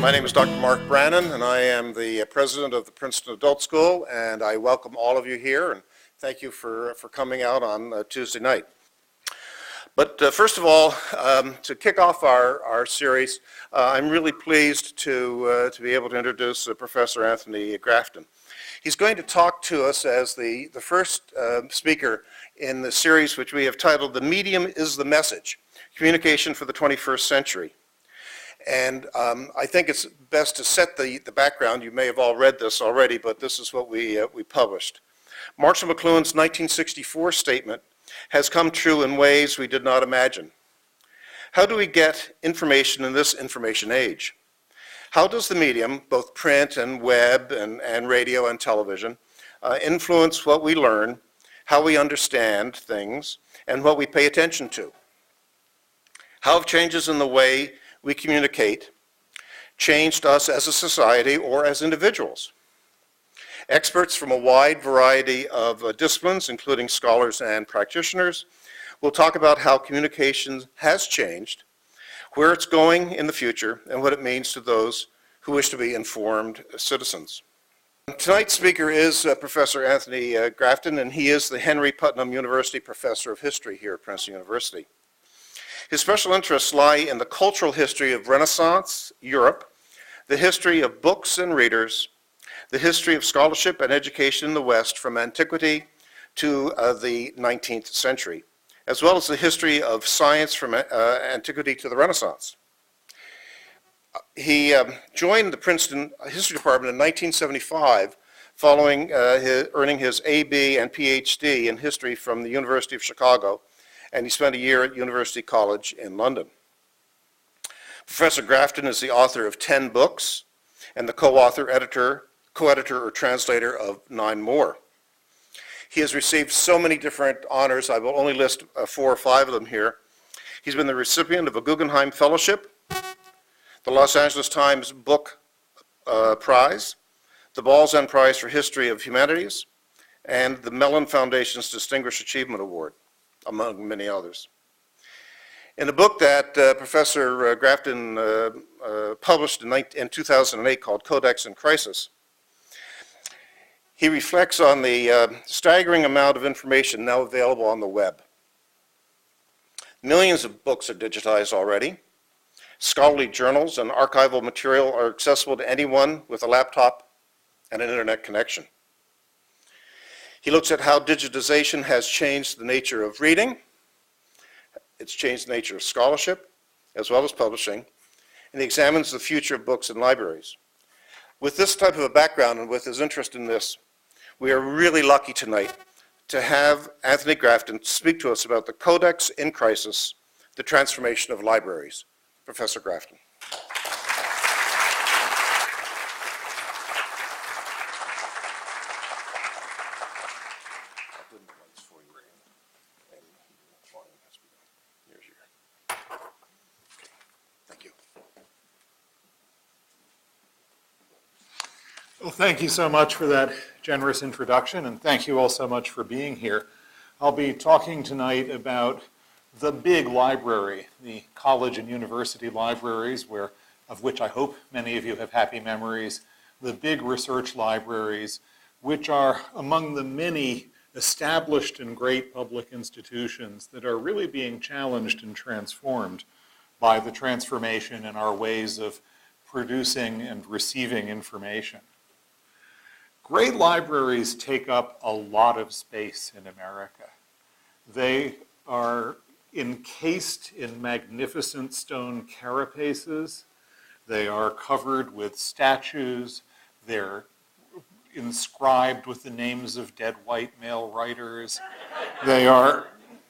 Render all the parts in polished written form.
My name is Dr. Mark Brannon, and I am the president of the Princeton Adult School, and I welcome all of you here, and thank you for coming out on Tuesday night. But first of all, to kick off our series, I'm really pleased to be able to introduce Professor Anthony Grafton. He's going to talk to us as the first speaker in the series which we have titled "The Medium is the Message: Communication for the 21st Century." And I think it's best to set the background. You may have all read this already, but this is what we published. Marshall McLuhan's 1964 statement has come true in ways we did not imagine. How do we get information in this information age? How does the medium, both print and web and radio and television, influence what we learn, how we understand things, and what we pay attention to? How have changes in the way we communicate changed us as a society or as individuals? Experts from a wide variety of disciplines, including scholars and practitioners, will talk about how communication has changed, where it's going in the future, and what it means to those who wish to be informed citizens. Tonight's speaker is Professor Anthony Grafton, and he is the Henry Putnam University Professor of History here at Princeton University. His special interests lie in the cultural history of Renaissance Europe, the history of books and readers, the history of scholarship and education in the West from antiquity to the 19th century, as well as the history of science from antiquity to the Renaissance. He joined the Princeton History Department in 1975 following earning his A.B. and Ph.D. in history from the University of Chicago, and he spent a year at University College in London. Professor Grafton is the author of 10 books and the co-editor or translator of 9 more. He has received so many different honors. I will only list 4 or 5 of them here. He's been the recipient of a Guggenheim Fellowship, the Los Angeles Times Book Prize, the Balzan Prize for History of Humanities, and the Mellon Foundation's Distinguished Achievement Award, among many others. In a book that Professor Grafton published in 2008 called Codex in Crisis, he reflects on the staggering amount of information now available on the web. Millions of books are digitized already. Scholarly journals and archival material are accessible to anyone with a laptop and an internet connection. He looks at how digitization has changed the nature of reading, it's changed the nature of scholarship, as well as publishing, and he examines the future of books in libraries. With this type of a background and with his interest in this, we are really lucky tonight to have Anthony Grafton speak to us about the Codex in Crisis, the transformation of libraries. Professor Grafton. Well, thank you so much for that generous introduction, and thank you all so much for being here. I'll be talking tonight about the big library, the college and university libraries, of which I hope many of you have happy memories, the big research libraries, which are among the many established and great public institutions that are really being challenged and transformed by the transformation in our ways of producing and receiving information. Great libraries take up a lot of space in America. They are encased in magnificent stone carapaces. They are covered with statues. They're inscribed with the names of dead white male writers. They are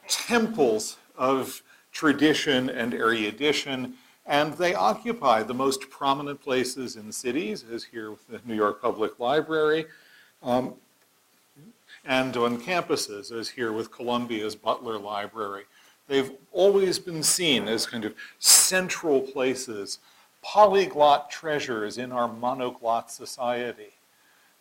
temples of tradition and erudition, and they occupy the most prominent places in cities, as here with the New York Public Library, and on campuses, as here with Columbia's Butler Library. They've always been seen as kind of central places, polyglot treasures in our monoglot society.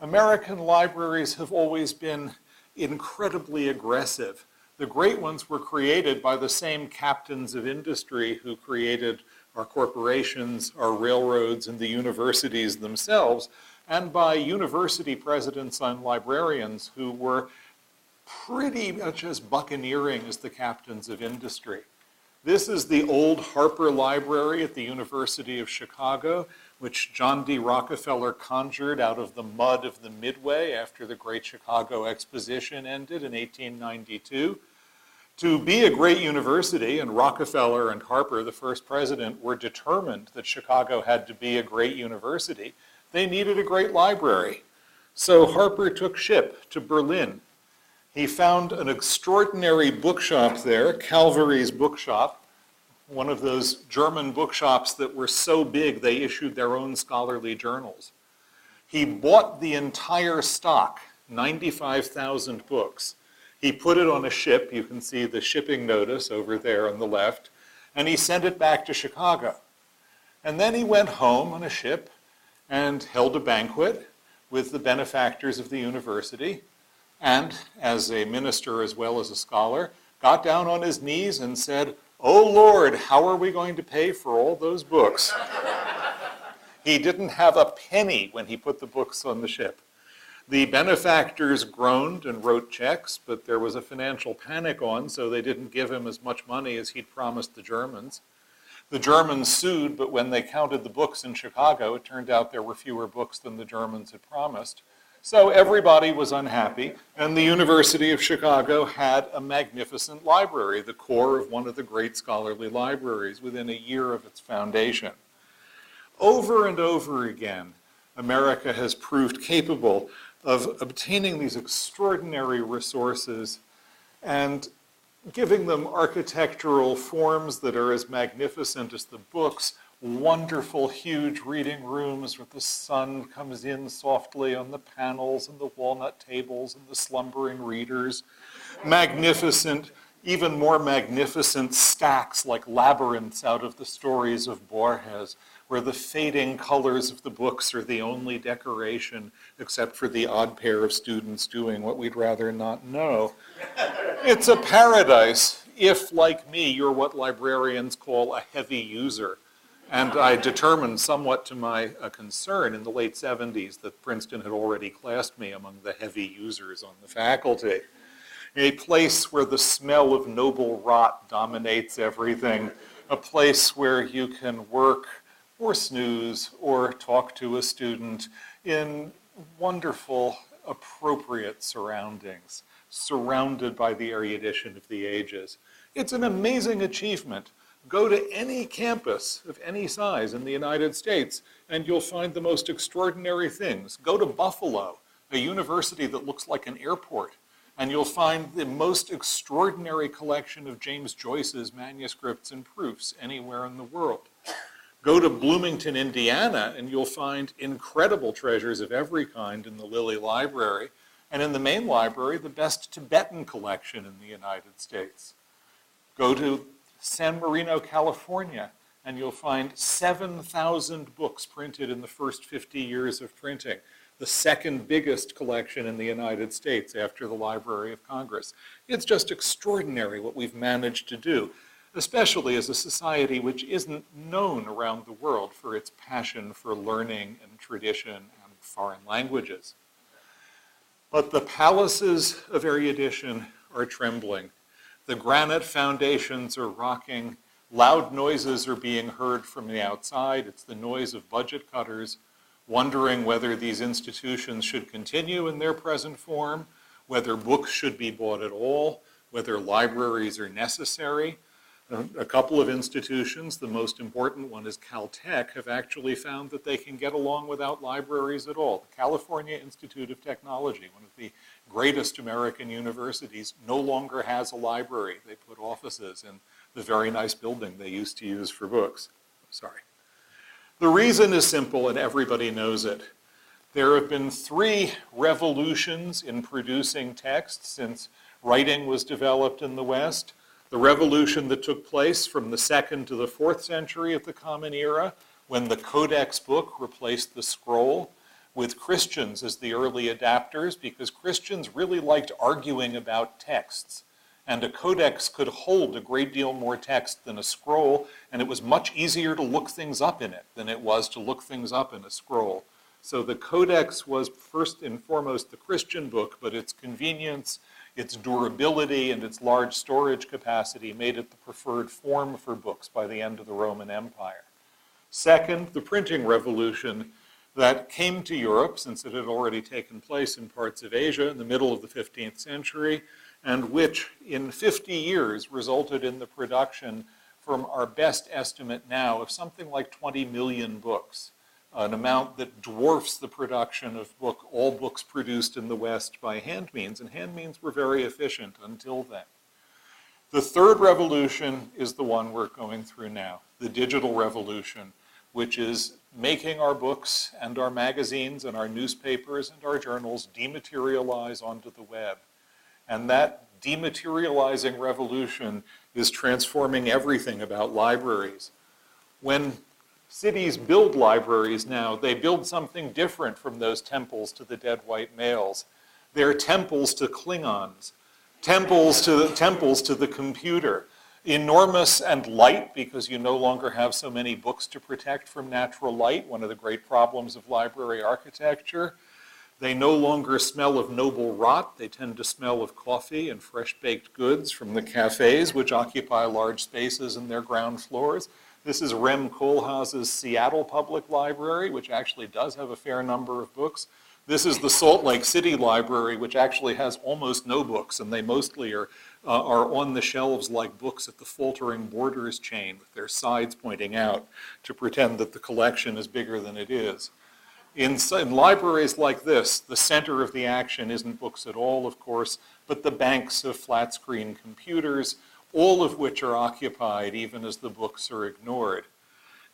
American libraries have always been incredibly aggressive. The great ones were created by the same captains of industry who created our corporations, our railroads, and the universities themselves, and by university presidents and librarians who were pretty much as buccaneering as the captains of industry. This is the old Harper Library at the University of Chicago, which John D. Rockefeller conjured out of the mud of the Midway after the Great Chicago Exposition ended in 1892. To be a great university, and Rockefeller and Harper, the first president, were determined that Chicago had to be a great university, they needed a great library. So Harper took ship to Berlin. He found an extraordinary bookshop there, Calvary's Bookshop, one of those German bookshops that were so big they issued their own scholarly journals. He bought the entire stock, 95,000 books. He put it on a ship, you can see the shipping notice over there on the left, and he sent it back to Chicago. And then he went home on a ship and held a banquet with the benefactors of the university, and as a minister as well as a scholar, got down on his knees and said, "Oh Lord, how are we going to pay for all those books?" He didn't have a penny when he put the books on the ship. The benefactors groaned and wrote checks, but there was a financial panic on, so they didn't give him as much money as he'd promised the Germans. The Germans sued, but when they counted the books in Chicago, it turned out there were fewer books than the Germans had promised. So everybody was unhappy, and the University of Chicago had a magnificent library, the core of one of the great scholarly libraries within a year of its foundation. Over and over again, America has proved capable of obtaining these extraordinary resources and giving them architectural forms that are as magnificent as the books, wonderful, huge reading rooms where the sun comes in softly on the panels and the walnut tables and the slumbering readers, magnificent, even more magnificent stacks like labyrinths out of the stories of Borges, where the fading colors of the books are the only decoration, except for the odd pair of students doing what we'd rather not know. It's a paradise if, like me, you're what librarians call a heavy user. And I determined, somewhat to my concern in the late 70s, that Princeton had already classed me among the heavy users on the faculty. A place where the smell of noble rot dominates everything, a place where you can work or snooze or talk to a student in wonderful, appropriate surroundings, surrounded by the erudition of the ages. It's an amazing achievement. Go to any campus of any size in the United States, and you'll find the most extraordinary things. Go to Buffalo, a university that looks like an airport, and you'll find the most extraordinary collection of James Joyce's manuscripts and proofs anywhere in the world. Go to Bloomington, Indiana, and you'll find incredible treasures of every kind in the Lilly Library, and in the main library, the best Tibetan collection in the United States. Go to San Marino, California, and you'll find 7,000 books printed in the first 50 years of printing, the second biggest collection in the United States after the Library of Congress. It's just extraordinary what we've managed to do, especially as a society which isn't known around the world for its passion for learning and tradition and foreign languages. But the palaces of erudition are trembling. The granite foundations are rocking. Loud noises are being heard from the outside. It's the noise of budget cutters, wondering whether these institutions should continue in their present form, whether books should be bought at all, whether libraries are necessary. A couple of institutions, the most important one is Caltech, have actually found that they can get along without libraries at all. The California Institute of Technology, one of the greatest American universities, no longer has a library. They put offices in the very nice building they used to use for books. Sorry. The reason is simple, and everybody knows it. There have been 3 revolutions in producing text since writing was developed in the West. The revolution that took place from the 2nd to the 4th century of the Common Era, when the Codex book replaced the scroll, with Christians as the early adapters, because Christians really liked arguing about texts. And a codex could hold a great deal more text than a scroll, and it was much easier to look things up in it than it was to look things up in a scroll. So the codex was first and foremost the Christian book, but its convenience, its durability, and its large storage capacity made it the preferred form for books by the end of the Roman Empire. Second, the printing revolution that came to Europe, since it had already taken place in parts of Asia in the middle of the 15th century, and which in 50 years resulted in the production, from our best estimate now, of something like 20 million books, an amount that dwarfs the production of all books produced in the West by hand means, and hand means were very efficient until then. The third revolution is the one we're going through now, the digital revolution, which is making our books and our magazines and our newspapers and our journals dematerialize onto the web. And that dematerializing revolution is transforming everything about libraries. When cities build libraries now, they build something different from those temples to the dead white males. They're temples to Klingons, temples to the computer. Enormous and light, because you no longer have so many books to protect from natural light, one of the great problems of library architecture. They no longer smell of noble rot. They tend to smell of coffee and fresh-baked goods from the cafes, which occupy large spaces in their ground floors. This is Rem Koolhaas's Seattle Public Library, which actually does have a fair number of books. This is the Salt Lake City Library, which actually has almost no books, and they mostly are on the shelves like books at the Faltering Borders chain, with their sides pointing out to pretend that the collection is bigger than it is. In libraries like this, the center of the action isn't books at all, of course, but the banks of flat-screen computers, all of which are occupied even as the books are ignored.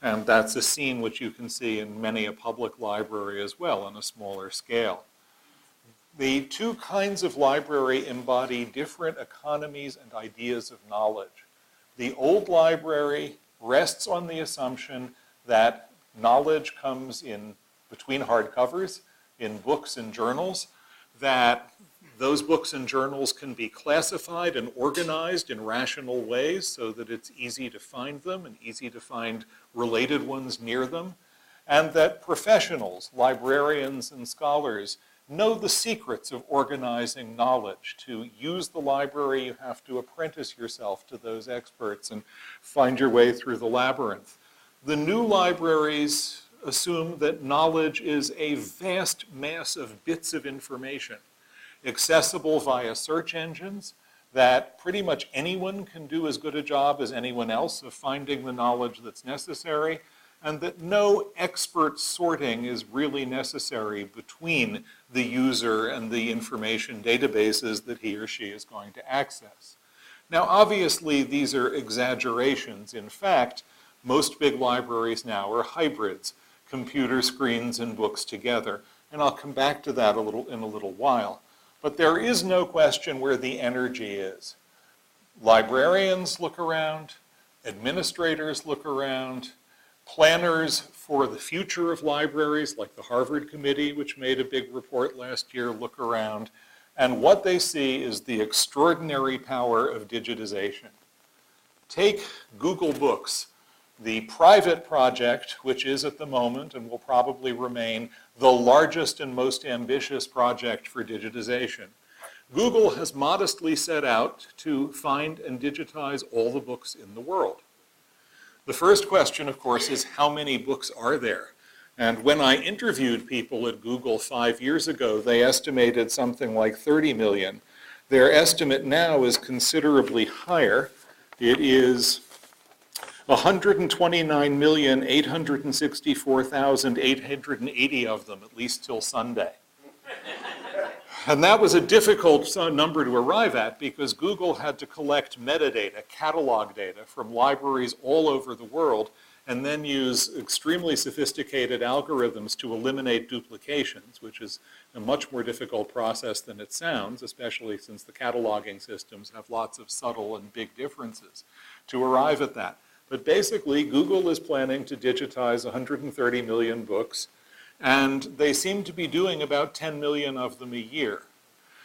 And that's a scene which you can see in many a public library as well on a smaller scale. The 2 kinds of library embody different economies and ideas of knowledge. The old library rests on the assumption that knowledge comes in between hardcovers, in books and journals, that those books and journals can be classified and organized in rational ways so that it's easy to find them and easy to find related ones near them, and that professionals, librarians and scholars, know the secrets of organizing knowledge. To use the library, you have to apprentice yourself to those experts and find your way through the labyrinth. The new libraries assume that knowledge is a vast mass of bits of information, accessible via search engines, that pretty much anyone can do as good a job as anyone else of finding the knowledge that's necessary, and that no expert sorting is really necessary between the user and the information databases that he or she is going to access. Now, obviously, these are exaggerations. In fact, most big libraries now are hybrids, computer screens and books together. And I'll come back to that in a little while. But there is no question where the energy is. Librarians look around, administrators look around, planners for the future of libraries, like the Harvard Committee, which made a big report last year, look around. And what they see is the extraordinary power of digitization. Take Google Books, the private project, which is at the moment and will probably remain the largest and most ambitious project for digitization. Google has modestly set out to find and digitize all the books in the world. The first question, of course, is how many books are there? And when I interviewed people at Google 5 years ago, they estimated something like 30 million. Their estimate now is considerably higher. It is 129,864,880 of them, at least till Sunday. And that was a difficult number to arrive at because Google had to collect metadata, catalog data from libraries all over the world, and then use extremely sophisticated algorithms to eliminate duplications, which is a much more difficult process than it sounds, especially since the cataloging systems have lots of subtle and big differences to arrive at that. But basically, Google is planning to digitize 130 million books, and they seem to be doing about 10 million of them a year.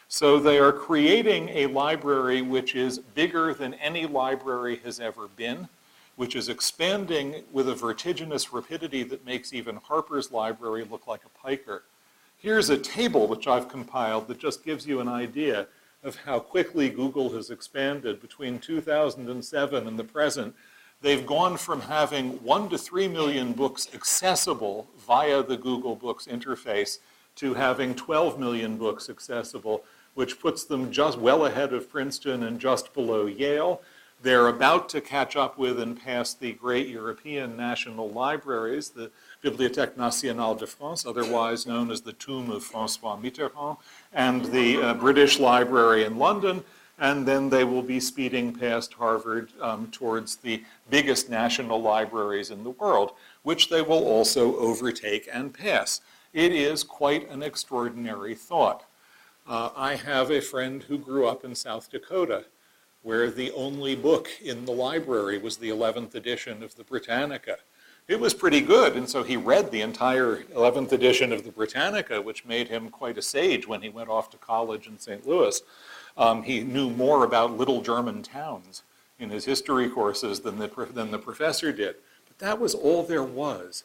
So they are creating a library which is bigger than any library has ever been, which is expanding with a vertiginous rapidity that makes even Harper's Library look like a piker. Here's a table which I've compiled that just gives you an idea of how quickly Google has expanded between 2007 and the present. They've gone from having 1 to 3 million books accessible via the Google Books interface to having 12 million books accessible, which puts them just well ahead of Princeton and just below Yale. They're about to catch up with and pass the great European national libraries, the Bibliothèque Nationale de France, otherwise known as the Tomb of François Mitterrand, and the British Library in London. And then they will be speeding past Harvard towards the biggest national libraries in the world, which they will also overtake and pass. It is quite an extraordinary thought. I have a friend who grew up in South Dakota, where the only book in the library was the 11th edition of the Britannica. It was pretty good, and so he read the entire 11th edition of the Britannica, which made him quite a sage when he went off to college in St. Louis. He knew more about little German towns in his history courses than the professor did. But that was all there was.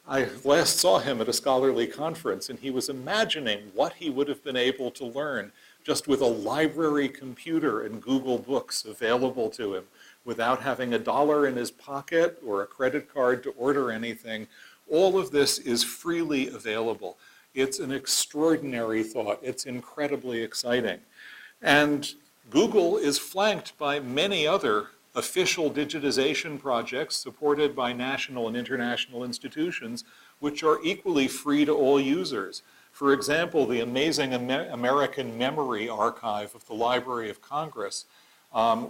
I last saw him at a scholarly conference, and he was imagining what he would have been able to learn just with a library computer and Google Books available to him without having $1 in his pocket or a credit card to order anything. All of this is freely available. It's an extraordinary thought. It's incredibly exciting. And Google is flanked by many other official digitization projects supported by national and international institutions, which are equally free to all users. For example, the amazing American Memory Archive of the Library of Congress,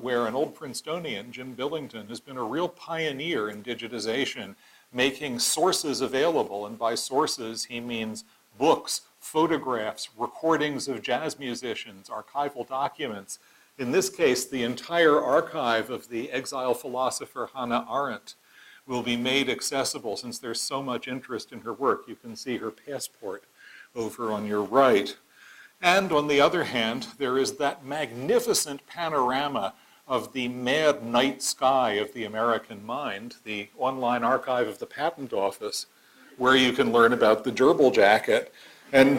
where an old Princetonian, Jim Billington, has been a real pioneer in digitization, making sources available. And by sources, he means books, photographs, recordings of jazz musicians, archival documents. In this case, the entire archive of the exile philosopher Hannah Arendt will be made accessible since there's so much interest in her work. You can see her passport over on your right. And on the other hand, there is that magnificent panorama of the mad night sky of the American mind, the online archive of the Patent Office, where you can learn about the gerbil jacket and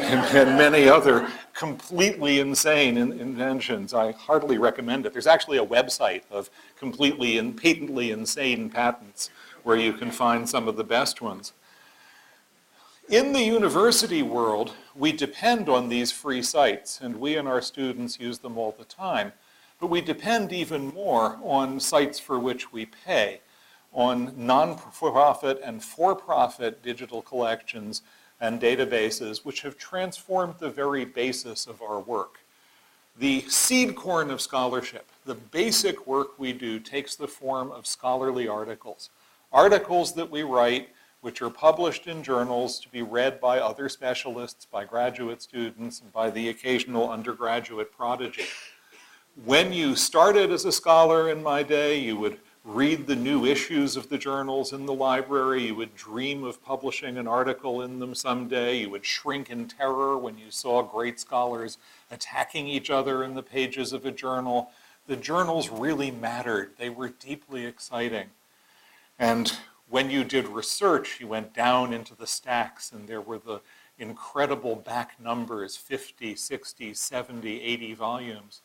many other completely insane inventions. I heartily recommend it. There's actually a website of completely and patently insane patents where you can find some of the best ones. In the university world, we depend on these free sites, and we and our students use them all the time. But we depend even more on sites for which we pay, on non-profit and for-profit digital collections and databases, which have transformed the very basis of our work. The seed corn of scholarship, the basic work we do, takes the form of scholarly articles. Articles that we write, which are published in journals to be read by other specialists, by graduate students, and by the occasional undergraduate prodigy. When you started as a scholar in my day, you would read the new issues of the journals in the library. You would dream of publishing an article in them someday. You would shrink in terror when you saw great scholars attacking each other in the pages of a journal. The journals really mattered. They were deeply exciting. And when you did research, you went down into the stacks, and there were the incredible back numbers, 50, 60, 70, 80 volumes.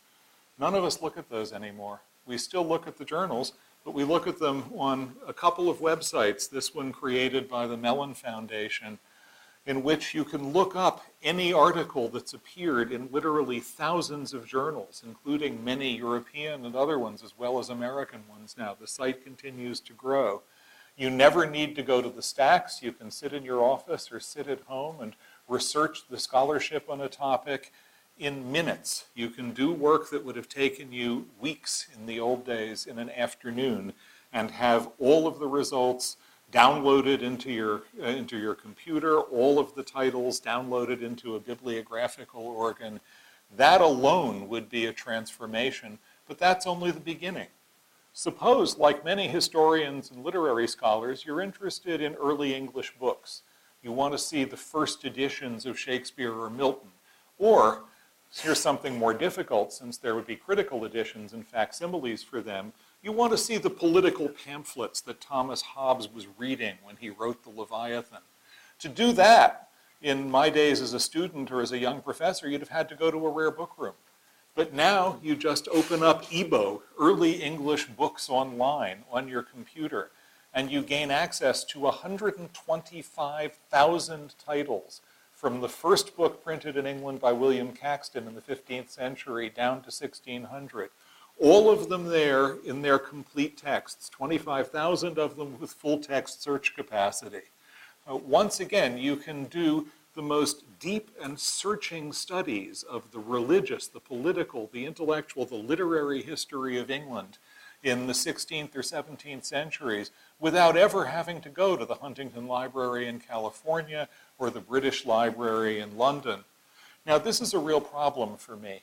None of us look at those anymore. We still look at the journals, but we look at them on a couple of websites, this one created by the Mellon Foundation, in which you can look up any article that's appeared in literally thousands of journals, including many European and other ones, as well as American ones now. The site continues to grow. You never need to go to the stacks. You can sit in your office or sit at home and research the scholarship on a topic in minutes. You can do work that would have taken you weeks in the old days in an afternoon and have all of the results downloaded into your computer, all of the titles downloaded into a bibliographical organ. That alone would be a transformation, but that's only the beginning. Suppose, like many historians and literary scholars, you're interested in early English books. You want to see the first editions of Shakespeare or Milton. Or, here's something more difficult, since there would be critical editions and facsimiles for them, you want to see the political pamphlets that Thomas Hobbes was reading when he wrote the Leviathan. To do that, in my days as a student or as a young professor, you'd have had to go to a rare book room. But now you just open up EBO, Early English Books Online, on your computer, and you gain access to 125,000 titles from the first book printed in England by William Caxton in the 15th century down to 1600. All of them there in their complete texts, 25,000 of them with full text search capacity. Once again, you can do the most deep and searching studies of the religious, the political, the intellectual, the literary history of England in the 16th or 17th centuries without ever having to go to the Huntington Library in California or the British Library in London. Now, this is a real problem for me.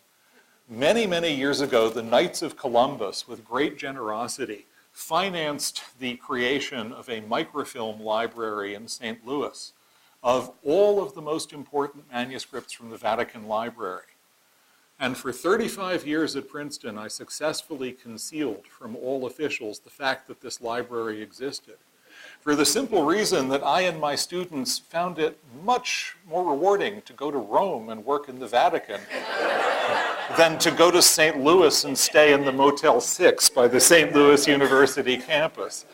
Many, many years ago, the Knights of Columbus, with great generosity, financed the creation of a microfilm library in St. Louis of all of the most important manuscripts from the Vatican Library. And for 35 years at Princeton, I successfully concealed from all officials the fact that this library existed, for the simple reason that I and my students found it much more rewarding to go to Rome and work in the Vatican than to go to St. Louis and stay in the Motel 6 by the St. Louis University campus.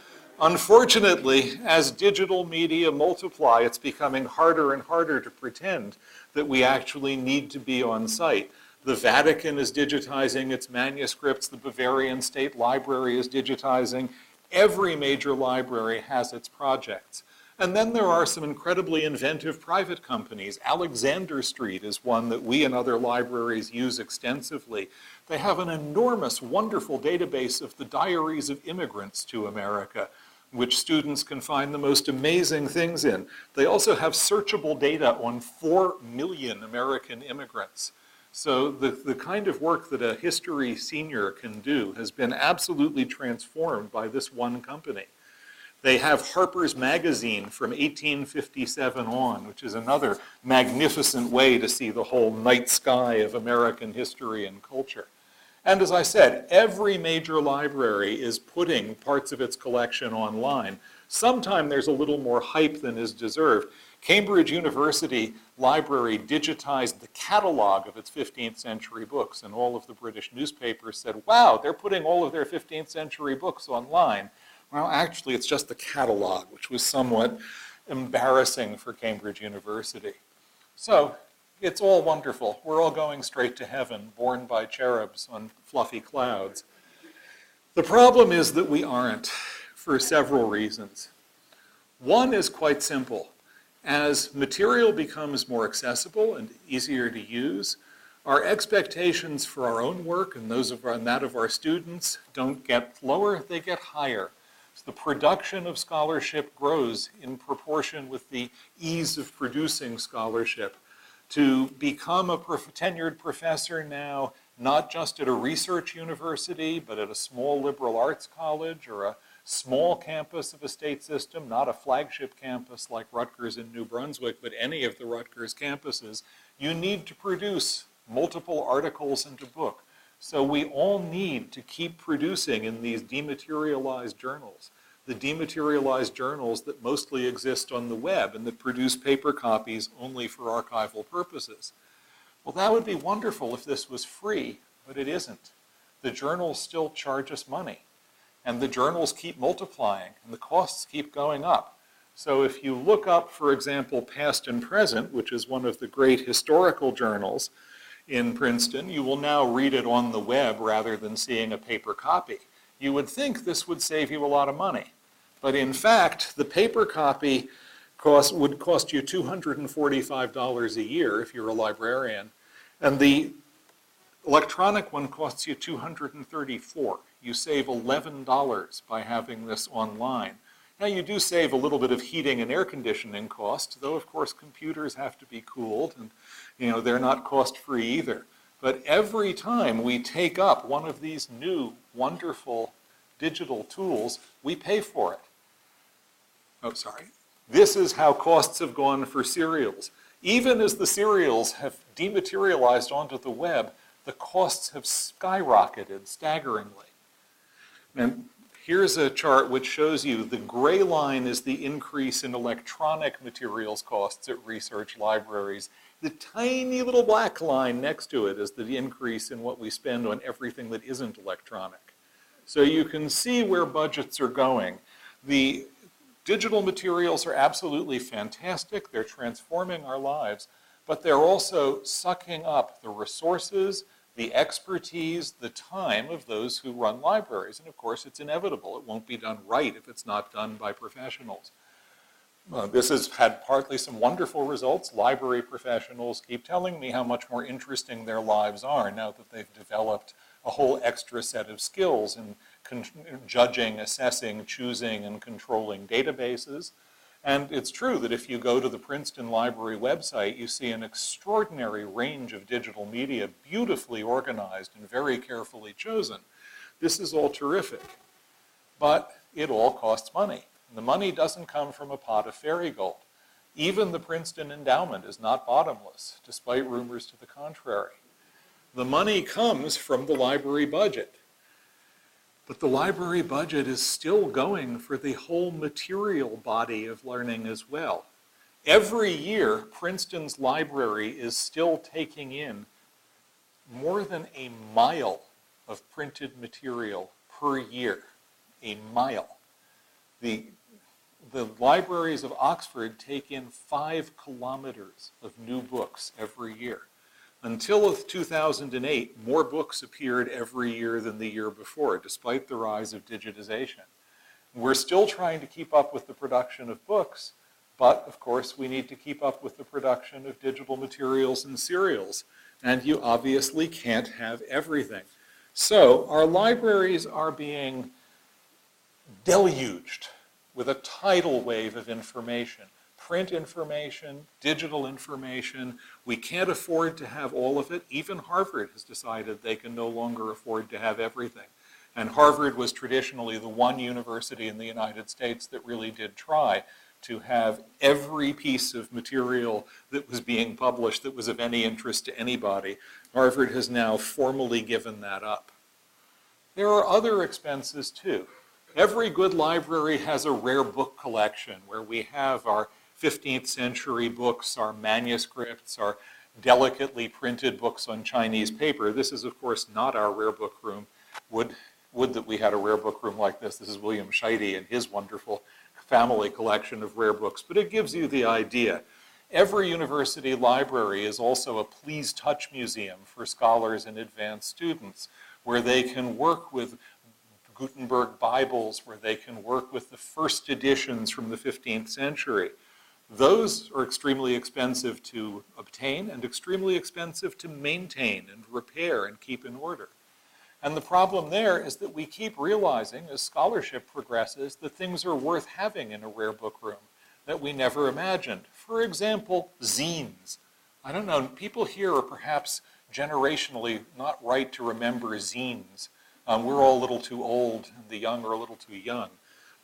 Unfortunately, as digital media multiply, it's becoming harder and harder to pretend that we actually need to be on site. The Vatican is digitizing its manuscripts. The Bavarian State Library is digitizing. Every major library has its projects. And then there are some incredibly inventive private companies. Alexander Street is one that we and other libraries use extensively. They have an enormous, wonderful database of the diaries of immigrants to America, which students can find the most amazing things in. They also have searchable data on 4 million American immigrants. So the kind of work that a history senior can do has been absolutely transformed by this one company. They have Harper's Magazine from 1857 on, which is another magnificent way to see the whole night sky of American history and culture. And as I said, every major library is putting parts of its collection online. Sometime there's a little more hype than is deserved. Cambridge University Library digitized the catalog of its 15th century books, and all of the British newspapers said, wow, they're putting all of their 15th century books online. Well, actually, it's just the catalog, which was somewhat embarrassing for Cambridge University. So it's all wonderful. We're all going straight to heaven, borne by cherubs on fluffy clouds. The problem is that we aren't, for several reasons. One is quite simple. As material becomes more accessible and easier to use, our expectations for our own work and that of our students don't get lower, they get higher. So the production of scholarship grows in proportion with the ease of producing scholarship. To become a tenured professor now, not just at a research university, but at a small liberal arts college or a small campus of a state system, not a flagship campus like Rutgers in New Brunswick, but any of the Rutgers campuses, you need to produce multiple articles and a book. So we all need to keep producing in these dematerialized journals. The dematerialized journals that mostly exist on the web and that produce paper copies only for archival purposes. Well, that would be wonderful if this was free, but it isn't. The journals still charge us money, and the journals keep multiplying, and the costs keep going up. So if you look up, for example, Past and Present, which is one of the great historical journals in Princeton, you will now read it on the web rather than seeing a paper copy. You would think this would save you a lot of money. But in fact, the paper copy would cost you $245 a year if you're a librarian. And the electronic one costs you $234. You save $11 by having this online. Now you do save a little bit of heating and air conditioning cost, though of course computers have to be cooled and they're not cost-free either. But every time we take up one of these new wonderful digital tools, we pay for it. Oh, sorry. This is how costs have gone for serials. Even as the serials have dematerialized onto the web, the costs have skyrocketed staggeringly. And here's a chart which shows you the gray line is the increase in electronic materials costs at research libraries. The tiny little black line next to it is the increase in what we spend on everything that isn't electronic. So you can see where budgets are going. The digital materials are absolutely fantastic. They're transforming our lives, but they're also sucking up the resources, the expertise, the time of those who run libraries. And of course, it's inevitable. It won't be done right if it's not done by professionals. This has had partly some wonderful results. Library professionals keep telling me how much more interesting their lives are now that they've developed a whole extra set of skills in judging, assessing, choosing, and controlling databases. And it's true that if you go to the Princeton Library website, you see an extraordinary range of digital media, beautifully organized and very carefully chosen. This is all terrific, but it all costs money. And the money doesn't come from a pot of fairy gold. Even the Princeton endowment is not bottomless, despite rumors to the contrary. The money comes from the library budget. But the library budget is still going for the whole material body of learning as well. Every year, Princeton's library is still taking in more than a mile of printed material per year. A mile. The libraries of Oxford take in 5 kilometers of new books every year. Until 2008, more books appeared every year than the year before, despite the rise of digitization. We're still trying to keep up with the production of books, but of course we need to keep up with the production of digital materials and serials, and you obviously can't have everything. So our libraries are being deluged with a tidal wave of information. Print information, digital information. We can't afford to have all of it. Even Harvard has decided they can no longer afford to have everything. And Harvard was traditionally the one university in the United States that really did try to have every piece of material that was being published that was of any interest to anybody. Harvard has now formally given that up. There are other expenses too. Every good library has a rare book collection where we have our 15th century books, our manuscripts, our delicately printed books on Chinese paper. This is, of course, not our rare book room. Would that we had a rare book room like this. This is William Scheide and his wonderful family collection of rare books, but it gives you the idea. Every university library is also a Please Touch museum for scholars and advanced students, where they can work with Gutenberg Bibles, where they can work with the first editions from the 15th century. Those are extremely expensive to obtain and extremely expensive to maintain and repair and keep in order. And the problem there is that we keep realizing as scholarship progresses that things are worth having in a rare book room that we never imagined. For example, zines. I don't know, people here are perhaps generationally not right to remember zines. We're all a little too old and the young are a little too young.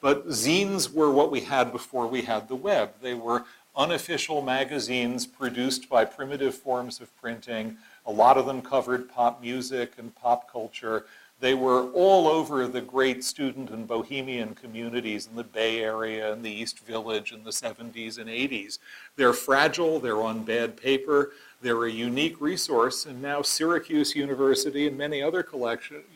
But zines were what we had before we had the web. They were unofficial magazines produced by primitive forms of printing. A lot of them covered pop music and pop culture. They were all over the great student and bohemian communities in the Bay Area and the East Village in the 70s and 80s. They're fragile, they're on bad paper, they're a unique resource, and now Syracuse University and many other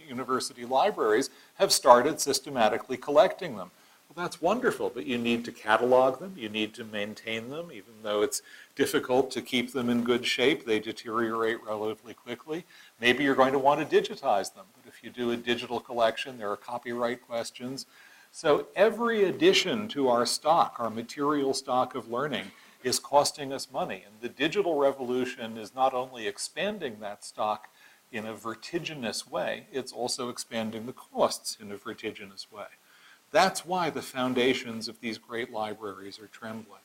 university libraries have started systematically collecting them. Well, that's wonderful, but you need to catalog them, you need to maintain them, even though it's difficult to keep them in good shape. They deteriorate relatively quickly. Maybe you're going to want to digitize them, but if you do a digital collection, there are copyright questions. So every addition to our stock, our material stock of learning, is costing us money. And the digital revolution is not only expanding that stock in a vertiginous way, it's also expanding the costs in a vertiginous way. That's why the foundations of these great libraries are trembling.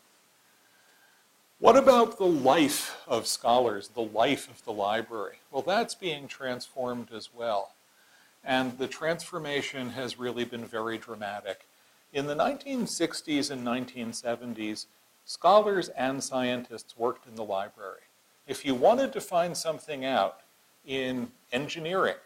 What about the life of scholars, the life of the library? Well, that's being transformed as well. And the transformation has really been very dramatic. In the 1960s and 1970s, scholars and scientists worked in the library. If you wanted to find something out in engineering,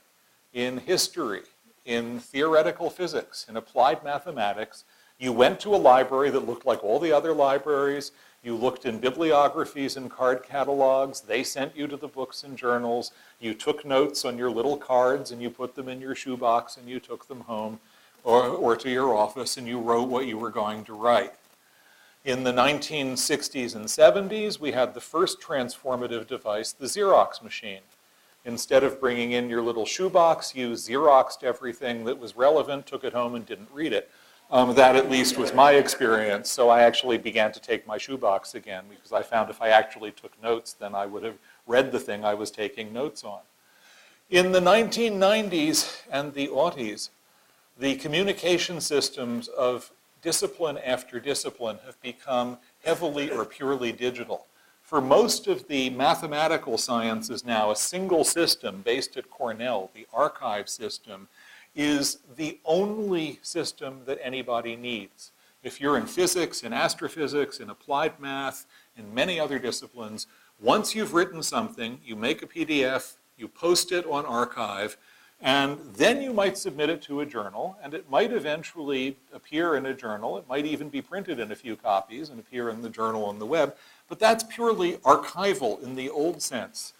in history, in theoretical physics, in applied mathematics, you went to a library that looked like all the other libraries. You looked in bibliographies and card catalogs. They sent you to the books and journals. You took notes on your little cards and you put them in your shoebox and you took them home or to your office and you wrote what you were going to write. In the 1960s and 70s, we had the first transformative device, the Xerox machine. Instead of bringing in your little shoebox, you Xeroxed everything that was relevant, took it home and didn't read it. That at least was my experience, so I actually began to take my shoebox again because I found if I actually took notes, then I would have read the thing I was taking notes on. In the 1990s and the aughties, the communication systems of discipline after discipline have become heavily or purely digital. For most of the mathematical sciences now, a single system based at Cornell, the archive system, is the only system that anybody needs. If you're in physics, in astrophysics, in applied math, in many other disciplines, once you've written something, you make a PDF, you post it on archive, and then you might submit it to a journal, and it might eventually appear in a journal. It might even be printed in a few copies and appear in the journal on the web, but that's purely archival in the old sense.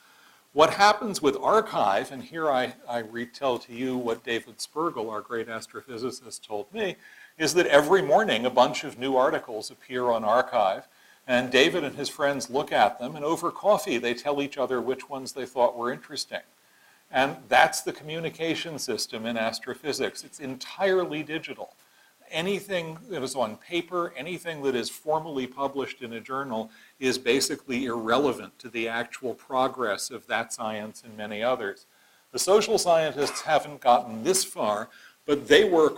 What happens with archive, and here I retell to you what David Spergel, our great astrophysicist, told me, is that every morning a bunch of new articles appear on archive, and David and his friends look at them, and over coffee they tell each other which ones they thought were interesting. And that's the communication system in astrophysics. It's entirely digital. Anything that is on paper, anything that is formally published in a journal is basically irrelevant to the actual progress of that science and many others. The social scientists haven't gotten this far, but they work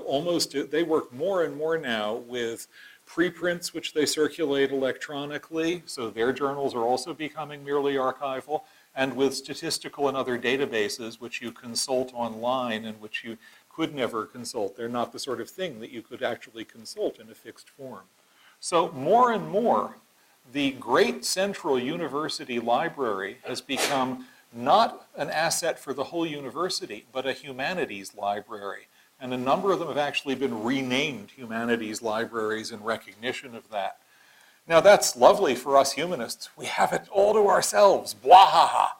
more and more now with preprints which they circulate electronically, so their journals are also becoming merely archival, and with statistical and other databases which you consult online and which you could never consult. They're not the sort of thing that you could actually consult in a fixed form. So more and more, the great central university library has become not an asset for the whole university, but a humanities library. And a number of them have actually been renamed humanities libraries in recognition of that. Now that's lovely for us humanists. We have it all to ourselves, blah ha ha.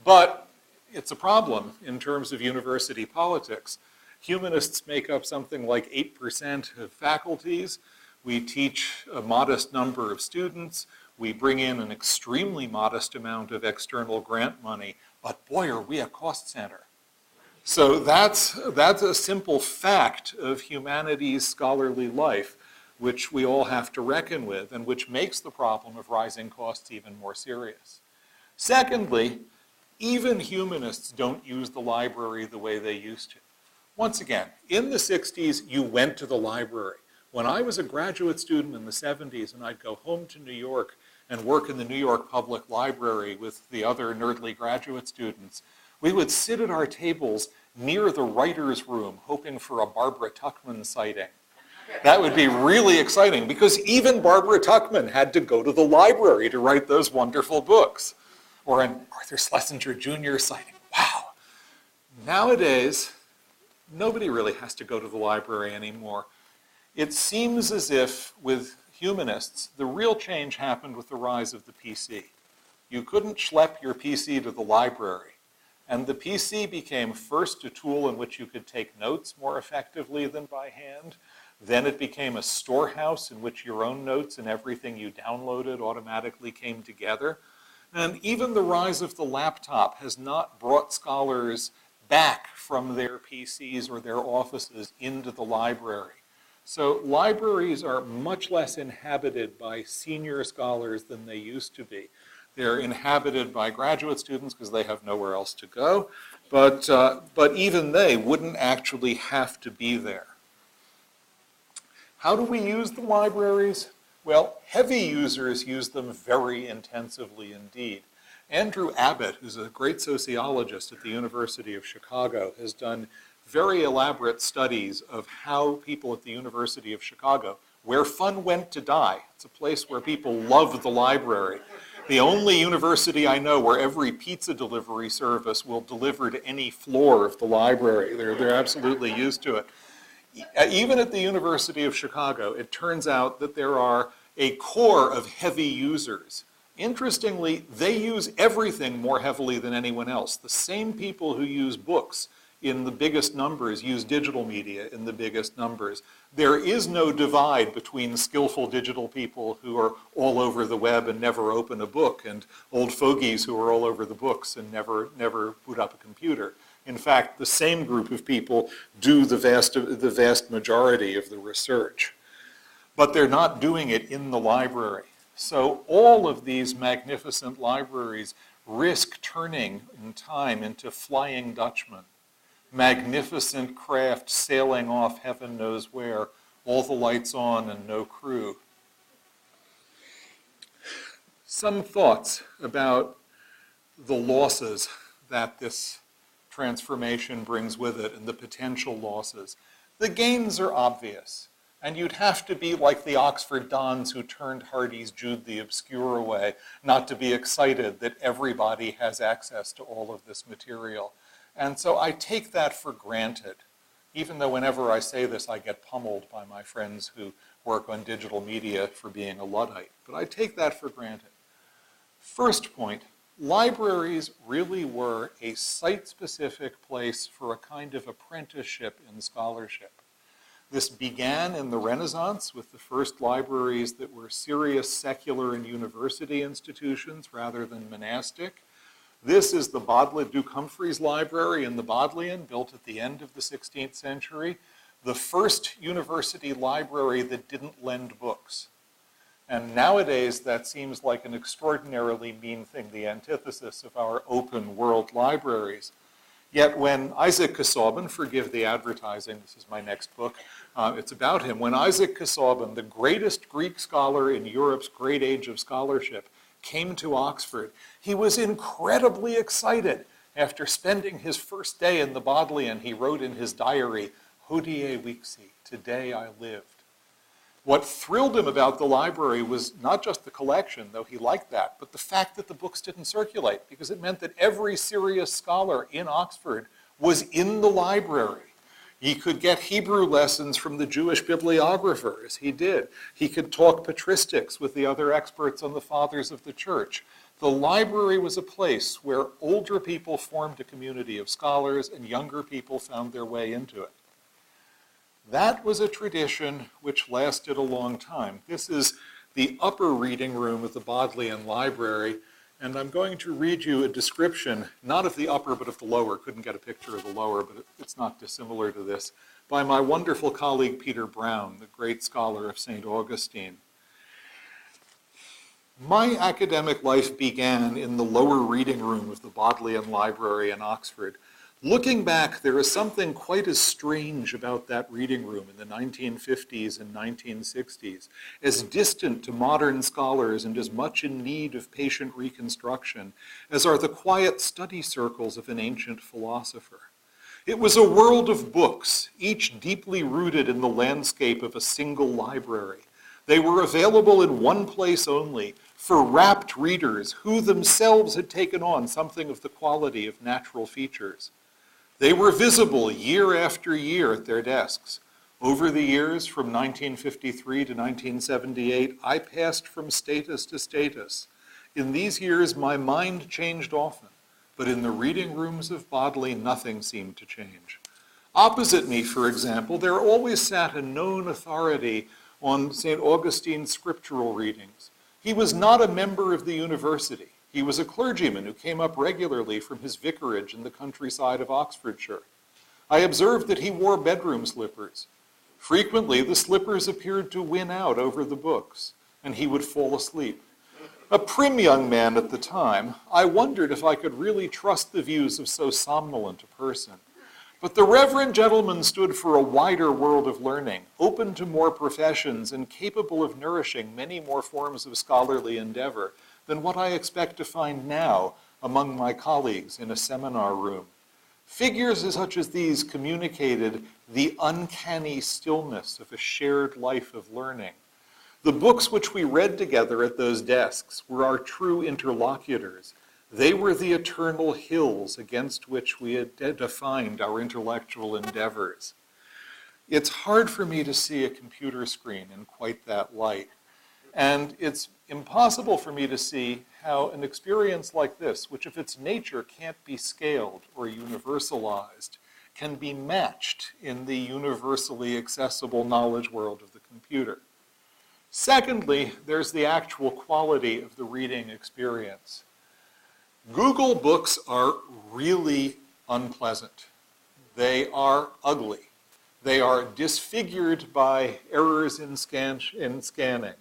But it's a problem in terms of university politics. Humanists make up something like 8% of faculties. We teach a modest number of students. We bring in an extremely modest amount of external grant money, but boy, are we a cost center. So that's a simple fact of humanities scholarly life, which we all have to reckon with, and which makes the problem of rising costs even more serious. Secondly, even humanists don't use the library the way they used to. Once again, in the 60s, you went to the library. When I was a graduate student in the 70s and I'd go home to New York and work in the New York Public Library with the other nerdly graduate students, we would sit at our tables near the writer's room hoping for a Barbara Tuchman sighting. That would be really exciting because even Barbara Tuchman had to go to the library to write those wonderful books. Or an Arthur Schlesinger Jr. sighting. Wow. Nowadays, nobody really has to go to the library anymore. It seems as if with humanists, the real change happened with the rise of the PC. You couldn't schlep your PC to the library. And the PC became first a tool in which you could take notes more effectively than by hand. Then it became a storehouse in which your own notes and everything you downloaded automatically came together. And even the rise of the laptop has not brought scholars back from their PCs or their offices into the library. So libraries are much less inhabited by senior scholars than they used to be. They're inhabited by graduate students because they have nowhere else to go, but even they wouldn't actually have to be there. How do we use the libraries? Well, heavy users use them very intensively indeed. Andrew Abbott, who's a great sociologist at the University of Chicago, has done very elaborate studies of how people at the University of Chicago, where fun went to die, it's a place where people love the library. The only university I know where every pizza delivery service will deliver to any floor of the library. They're absolutely used to it. Even at the University of Chicago, it turns out that there are a core of heavy users. Interestingly, they use everything more heavily than anyone else. The same people who use books in the biggest numbers use digital media in the biggest numbers. There is no divide between skillful digital people who are all over the web and never open a book and old fogies who are all over the books and never boot up a computer. In fact, the same group of people do the vast majority of the research. But they're not doing it in the library. So all of these magnificent libraries risk turning in time into Flying Dutchmen. Magnificent craft sailing off heaven knows where, all the lights on and no crew. Some thoughts about the losses that this transformation brings with it and the potential losses. The gains are obvious, and you'd have to be like the Oxford Dons who turned Hardy's Jude the Obscure away, not to be excited that everybody has access to all of this material. And so I take that for granted, even though whenever I say this, I get pummeled by my friends who work on digital media for being a Luddite. But I take that for granted. First point, libraries really were a site-specific place for a kind of apprenticeship in scholarship. This began in the Renaissance with the first libraries that were serious secular and university institutions rather than monastic. This is the Duke Humphreys Library in the Bodleian, built at the end of the 16th century, the first university library that didn't lend books. And nowadays, that seems like an extraordinarily mean thing, the antithesis of our open world libraries. Yet when Isaac Casaubon, forgive the advertising, this is my next book, it's about him. When Isaac Casaubon, the greatest Greek scholar in Europe's great age of scholarship, came to Oxford, he was incredibly excited. After spending his first day in the Bodleian, he wrote in his diary, "Hodie vixi, today I lived." What thrilled him about the library was not just the collection, though he liked that, but the fact that the books didn't circulate, because it meant that every serious scholar in Oxford was in the library. He could get Hebrew lessons from the Jewish bibliographer, as he did. He could talk patristics with the other experts on the fathers of the church. The library was a place where older people formed a community of scholars and younger people found their way into it. That was a tradition which lasted a long time. This is the upper reading room of the Bodleian Library, and I'm going to read you a description, not of the upper, but of the lower. Couldn't get a picture of the lower, but it's not dissimilar to this, by my wonderful colleague Peter Brown, the great scholar of St. Augustine. My academic life began in the lower reading room of the Bodleian Library in Oxford. Looking back, there is something quite as strange about that reading room in the 1950s and 1960s, as distant to modern scholars and as much in need of patient reconstruction as are the quiet study circles of an ancient philosopher. It was a world of books, each deeply rooted in the landscape of a single library. They were available in one place only, for rapt readers who themselves had taken on something of the quality of natural features. They were visible year after year at their desks. Over the years, from 1953 to 1978, I passed from status to status. In these years, my mind changed often, but in the reading rooms of Bodley, nothing seemed to change. Opposite me, for example, there always sat a known authority on St. Augustine's scriptural readings. He was not a member of the university. He was a clergyman who came up regularly from his vicarage in the countryside of Oxfordshire. I observed that he wore bedroom slippers. Frequently, the slippers appeared to win out over the books, and he would fall asleep. A prim young man at the time, I wondered if I could really trust the views of so somnolent a person. But the reverend gentleman stood for a wider world of learning, open to more professions and capable of nourishing many more forms of scholarly endeavor than what I expect to find now among my colleagues in a seminar room. Figures such as these communicated the uncanny stillness of a shared life of learning. The books which we read together at those desks were our true interlocutors. They were the eternal hills against which we had defined our intellectual endeavors. It's hard for me to see a computer screen in quite that light. And it's impossible for me to see how an experience like this, which of its nature can't be scaled or universalized, can be matched in the universally accessible knowledge world of the computer. Secondly, there's the actual quality of the reading experience. Google Books are really unpleasant. They are ugly. They are disfigured by errors in scanning.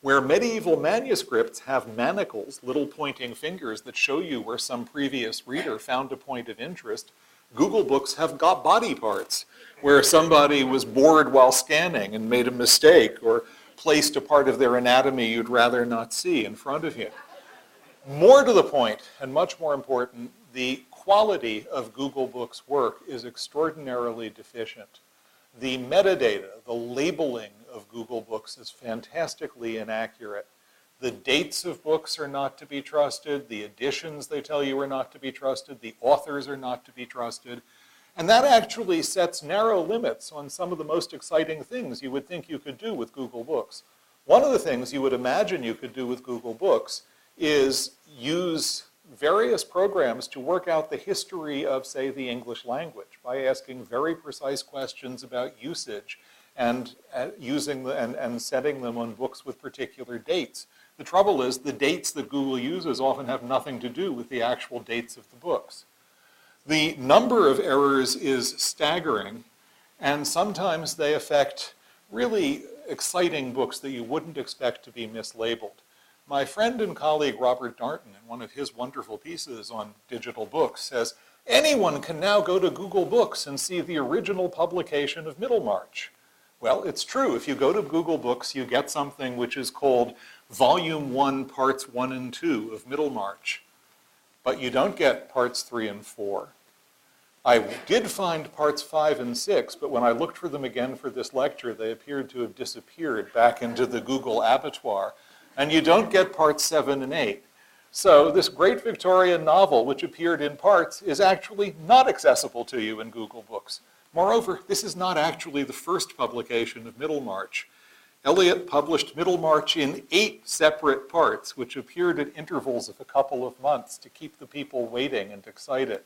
Where medieval manuscripts have manacles, little pointing fingers that show you where some previous reader found a point of interest, Google Books have got body parts where somebody was bored while scanning and made a mistake or placed a part of their anatomy you'd rather not see in front of you. More to the point, and much more important, the quality of Google Books' work is extraordinarily deficient. The metadata, the labeling of Google Books is fantastically inaccurate. The dates of books are not to be trusted. The editions they tell you are not to be trusted. The authors are not to be trusted. And that actually sets narrow limits on some of the most exciting things you would think you could do with Google Books. One of the things you would imagine you could do with Google Books is use various programs to work out the history of, say, the English language by asking very precise questions about usage and and setting them on books with particular dates. The trouble is the dates that Google uses often have nothing to do with the actual dates of the books. The number of errors is staggering, and sometimes they affect really exciting books that you wouldn't expect to be mislabeled. My friend and colleague Robert Darnton, in one of his wonderful pieces on digital books, says, anyone can now go to Google Books and see the original publication of Middlemarch. Well, it's true. If you go to Google Books, you get something which is called Volume 1, Parts 1 and 2 of Middlemarch. But you don't get Parts 3 and 4. I did find Parts 5 and 6, but when I looked for them again for this lecture, they appeared to have disappeared back into the Google abattoir. And you don't get Parts 7 and 8. So this great Victorian novel, which appeared in parts, is actually not accessible to you in Google Books. Moreover, this is not actually the first publication of Middlemarch. Eliot published Middlemarch in 8 separate parts, which appeared at intervals of a couple of months to keep the people waiting and excited.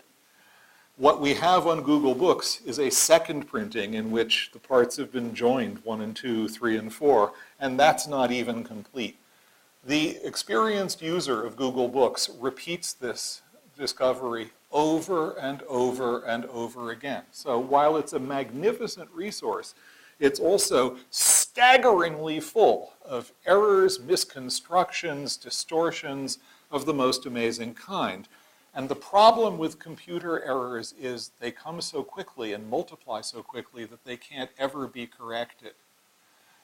What we have on Google Books is a second printing in which the parts have been joined 1 and 2, 3 and 4, and that's not even complete. The experienced user of Google Books repeats this discovery over and over and over again. So while it's a magnificent resource, it's also staggeringly full of errors, misconstructions, distortions of the most amazing kind. And the problem with computer errors is they come so quickly and multiply so quickly that they can't ever be corrected.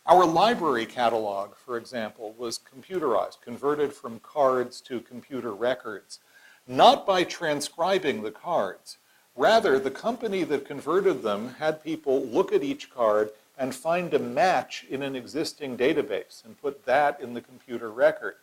Our library catalog, for example, was computerized, converted from cards to computer records, not by transcribing the cards. Rather, the company that converted them had people look at each card and find a match in an existing database and put that in the computer record.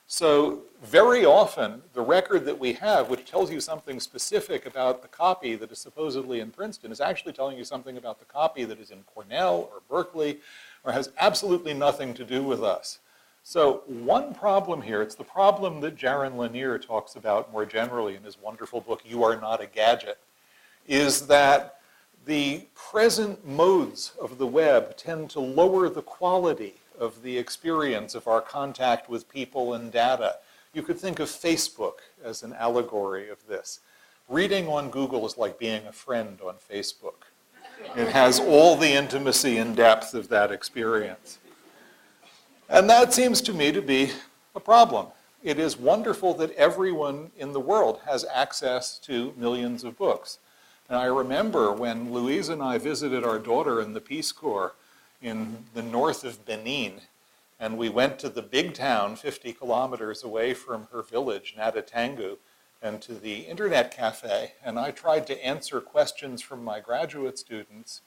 So very often, the record that we have, which tells you something specific about the copy that is supposedly in Princeton, is actually telling you something about the copy that is in Cornell or Berkeley, or has absolutely nothing to do with us. So one problem here, it's the problem that Jaron Lanier talks about more generally in his wonderful book, You Are Not a Gadget, is that the present modes of the web tend to lower the quality of the experience of our contact with people and data. You could think of Facebook as an allegory of this. Reading on Google is like being a friend on Facebook. It has all the intimacy and depth of that experience. And that seems to me to be a problem. It is wonderful that everyone in the world has access to millions of books. And I remember when Louise and I visited our daughter in the Peace Corps in the north of Benin, and we went to the big town 50 kilometers away from her village, Nadatangu, and to the internet cafe, and I tried to answer questions from my graduate students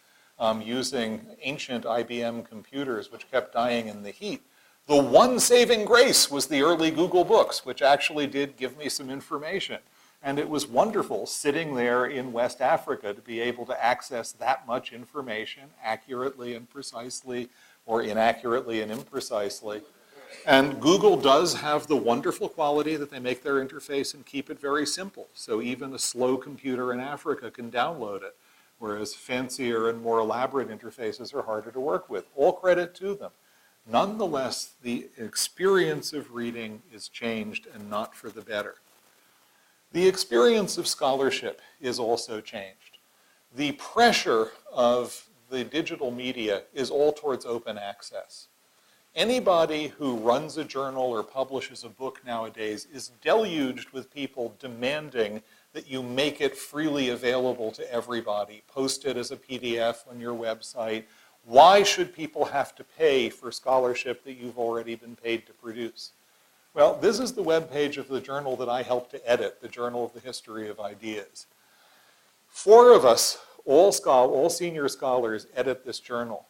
using ancient IBM computers which kept dying in the heat. The one saving grace was the early Google Books, which actually did give me some information. And it was wonderful sitting there in West Africa to be able to access that much information accurately and precisely, or inaccurately and imprecisely. And Google does have the wonderful quality that they make their interface and keep it very simple. So even a slow computer in Africa can download it, whereas fancier and more elaborate interfaces are harder to work with. All credit to them. Nonetheless, the experience of reading is changed, and not for the better. The experience of scholarship is also changed. The pressure of the digital media is all towards open access. Anybody who runs a journal or publishes a book nowadays is deluged with people demanding that you make it freely available to everybody. Post it as a PDF on your website. Why should people have to pay for scholarship that you've already been paid to produce? Well, this is the webpage of the journal that I helped to edit, the Journal of the History of Ideas. 4 of us, all senior scholars, edit this journal.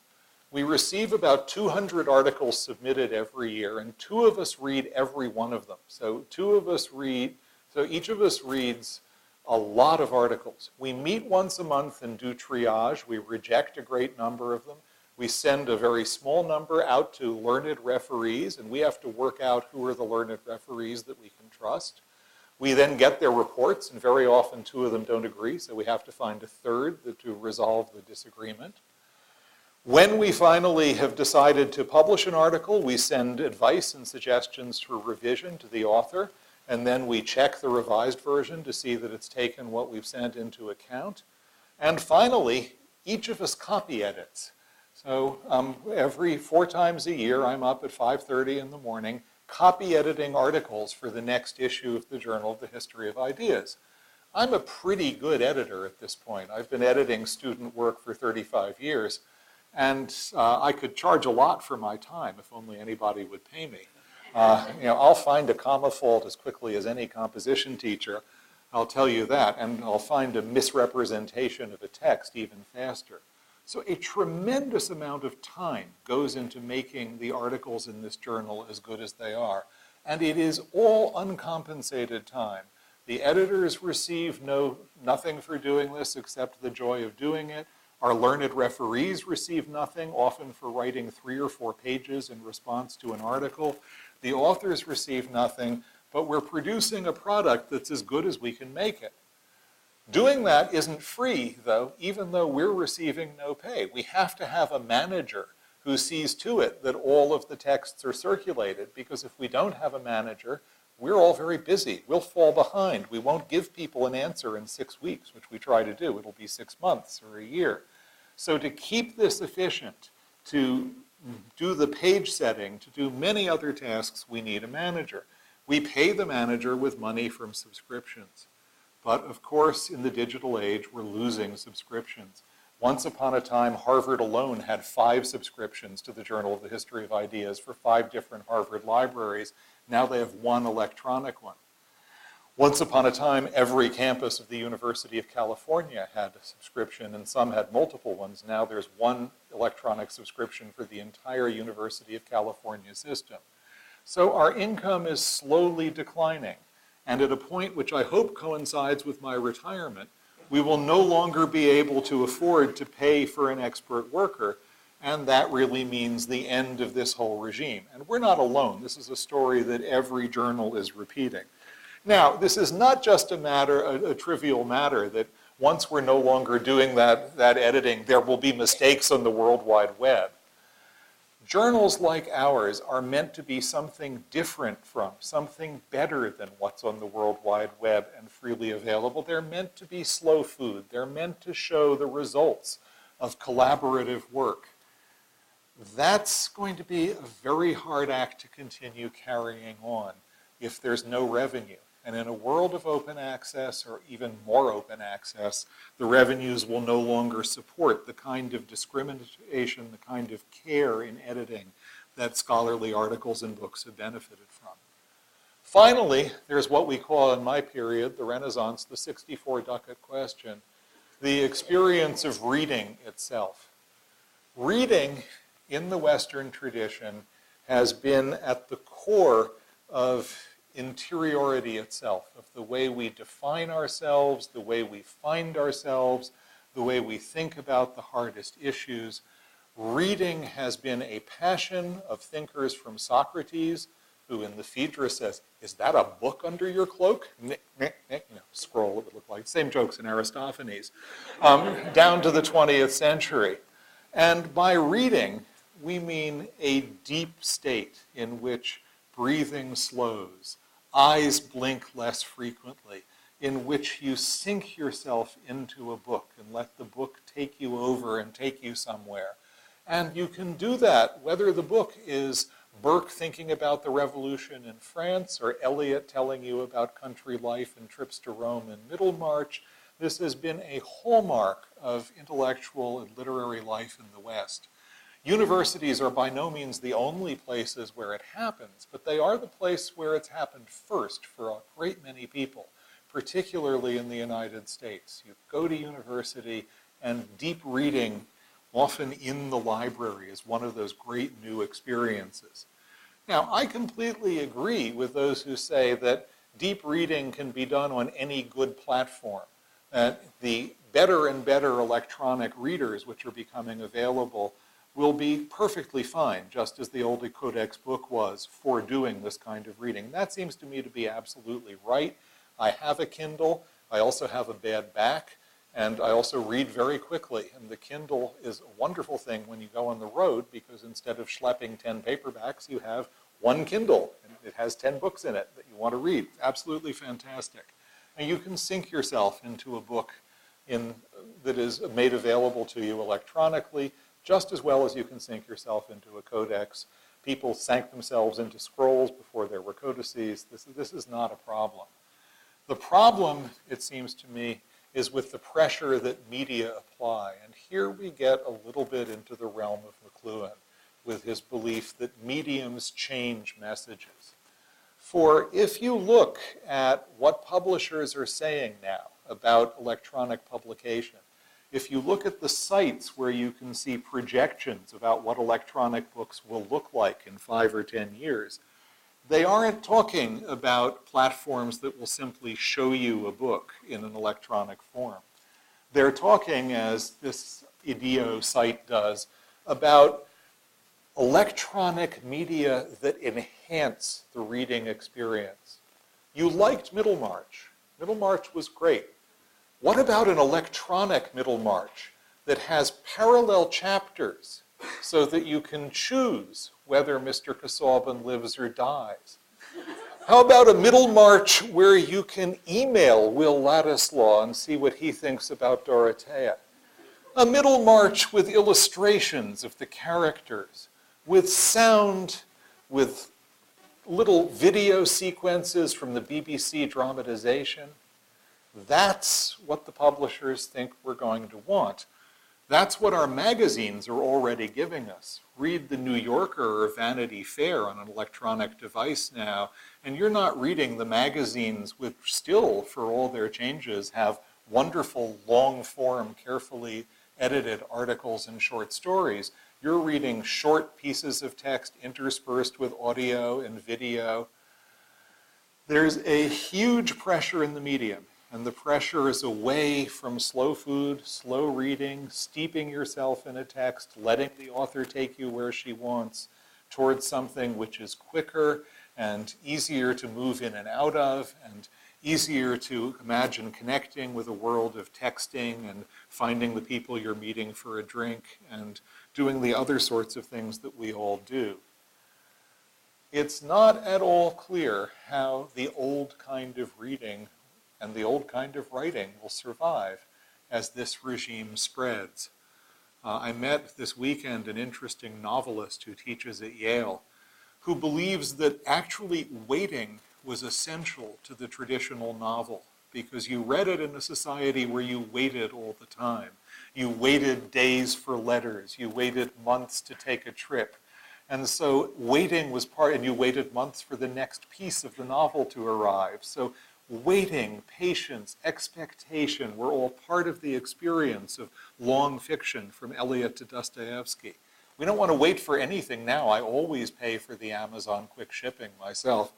We receive about 200 articles submitted every year, and 2 of us read every one of them. So each of us reads a lot of articles. We meet once a month and do triage. We reject a great number of them. We send a very small number out to learned referees, and we have to work out who are the learned referees that we can trust. We then get their reports, and very often 2 of them don't agree, so we have to find a third to resolve the disagreement. When we finally have decided to publish an article, we send advice and suggestions for revision to the author, and then we check the revised version to see that it's taken what we've sent into account. And finally, each of us copy edits. So every 4 times a year, I'm up at 5:30 in the morning, copy editing articles for the next issue of the Journal of the History of Ideas. I'm a pretty good editor at this point. I've been editing student work for 35 years, and I could charge a lot for my time if only anybody would pay me. I'll find a comma fault as quickly as any composition teacher, I'll tell you that, and I'll find a misrepresentation of a text even faster. So a tremendous amount of time goes into making the articles in this journal as good as they are. And it is all uncompensated time. The editors receive nothing for doing this except the joy of doing it. Our learned referees receive nothing, often for writing 3 or 4 pages in response to an article. The authors receive nothing, but we're producing a product that's as good as we can make it. Doing that isn't free, though, even though we're receiving no pay. We have to have a manager who sees to it that all of the texts are circulated, because if we don't have a manager, we're all very busy. We'll fall behind. We won't give people an answer in 6 weeks, which we try to do. It'll be 6 months or a year. So to keep this efficient, to do the page setting, to do many other tasks, we need a manager. We pay the manager with money from subscriptions. But of course, in the digital age, we're losing subscriptions. Once upon a time, Harvard alone had 5 subscriptions to the Journal of the History of Ideas for 5 different Harvard libraries. Now they have 1 electronic one. Once upon a time, every campus of the University of California had a subscription, and some had multiple ones. Now there's 1 electronic subscription for the entire University of California system. So our income is slowly declining. And at a point which I hope coincides with my retirement, we will no longer be able to afford to pay for an expert worker, and that really means the end of this whole regime. And we're not alone. This is a story that every journal is repeating. Now, this is not just a trivial matter that once we're no longer doing that editing, there will be mistakes on the World Wide Web. Journals like ours are meant to be something different from, something better than what's on the World Wide Web and freely available. They're meant to be slow food. They're meant to show the results of collaborative work. That's going to be a very hard act to continue carrying on if there's no revenue. And in a world of open access, or even more open access, the revenues will no longer support the kind of discrimination, the kind of care in editing that scholarly articles and books have benefited from. Finally, there's what we call in my period, the Renaissance, the 64-ducat question, the experience of reading itself. Reading in the Western tradition has been at the core of interiority itself, of the way we define ourselves, the way we find ourselves, the way we think about the hardest issues. Reading has been a passion of thinkers from Socrates, who in the Phaedra says, "Is that a book under your cloak?" Scroll, it would look like. Same jokes in Aristophanes. Down to the 20th century. And by reading, we mean a deep state in which breathing slows, eyes blink less frequently, in which you sink yourself into a book and let the book take you over and take you somewhere. And you can do that whether the book is Burke thinking about the revolution in France or Eliot telling you about country life and trips to Rome in Middlemarch. This has been a hallmark of intellectual and literary life in the West. Universities are by no means the only places where it happens, but they are the place where it's happened first for a great many people, particularly in the United States. You go to university, and deep reading, often in the library, is one of those great new experiences. Now, I completely agree with those who say that deep reading can be done on any good platform, that the better and better electronic readers which are becoming available will be perfectly fine, just as the old Codex book was, for doing this kind of reading. That seems to me to be absolutely right. I have a Kindle. I also have a bad back, and I also read very quickly. And the Kindle is a wonderful thing when you go on the road, because instead of schlepping 10 paperbacks, you have one Kindle, and it has 10 books in it that you want to read. It's absolutely fantastic. And you can sink yourself into a book that is made available to you electronically, just as well as you can sink yourself into a codex. People sank themselves into scrolls before there were codices. This is not a problem. The problem, it seems to me, is with the pressure that media apply. And here we get a little bit into the realm of McLuhan with his belief that mediums change messages. For if you look at what publishers are saying now about electronic publication, if you look at the sites where you can see projections about what electronic books will look like in 5 or 10 years, they aren't talking about platforms that will simply show you a book in an electronic form. They're talking, as this IDEO site does, about electronic media that enhance the reading experience. You liked Middlemarch. Middlemarch was great. What about an electronic Middlemarch that has parallel chapters so that you can choose whether Mr. Casaubon lives or dies? How about a Middlemarch where you can email Will Ladislaw and see what he thinks about Dorothea? A Middlemarch with illustrations of the characters, with sound, with little video sequences from the BBC dramatization. That's what the publishers think we're going to want. That's what our magazines are already giving us. Read the New Yorker or Vanity Fair on an electronic device now, and you're not reading the magazines which still, for all their changes, have wonderful, long-form, carefully edited articles and short stories. You're reading short pieces of text interspersed with audio and video. There's a huge pressure in the medium. And the pressure is away from slow food, slow reading, steeping yourself in a text, letting the author take you where she wants, towards something which is quicker and easier to move in and out of, and easier to imagine connecting with a world of texting and finding the people you're meeting for a drink and doing the other sorts of things that we all do. It's not at all clear how the old kind of reading and the old kind of writing will survive as this regime spreads. I met this weekend an interesting novelist who teaches at Yale, who believes that actually waiting was essential to the traditional novel, because you read it in a society where you waited all the time. You waited days for letters. You waited months to take a trip. And so waiting was part, and you waited months for the next piece of the novel to arrive. So waiting, patience, expectation were all part of the experience of long fiction from Eliot to Dostoevsky. We don't want to wait for anything now. I always pay for the Amazon quick shipping myself,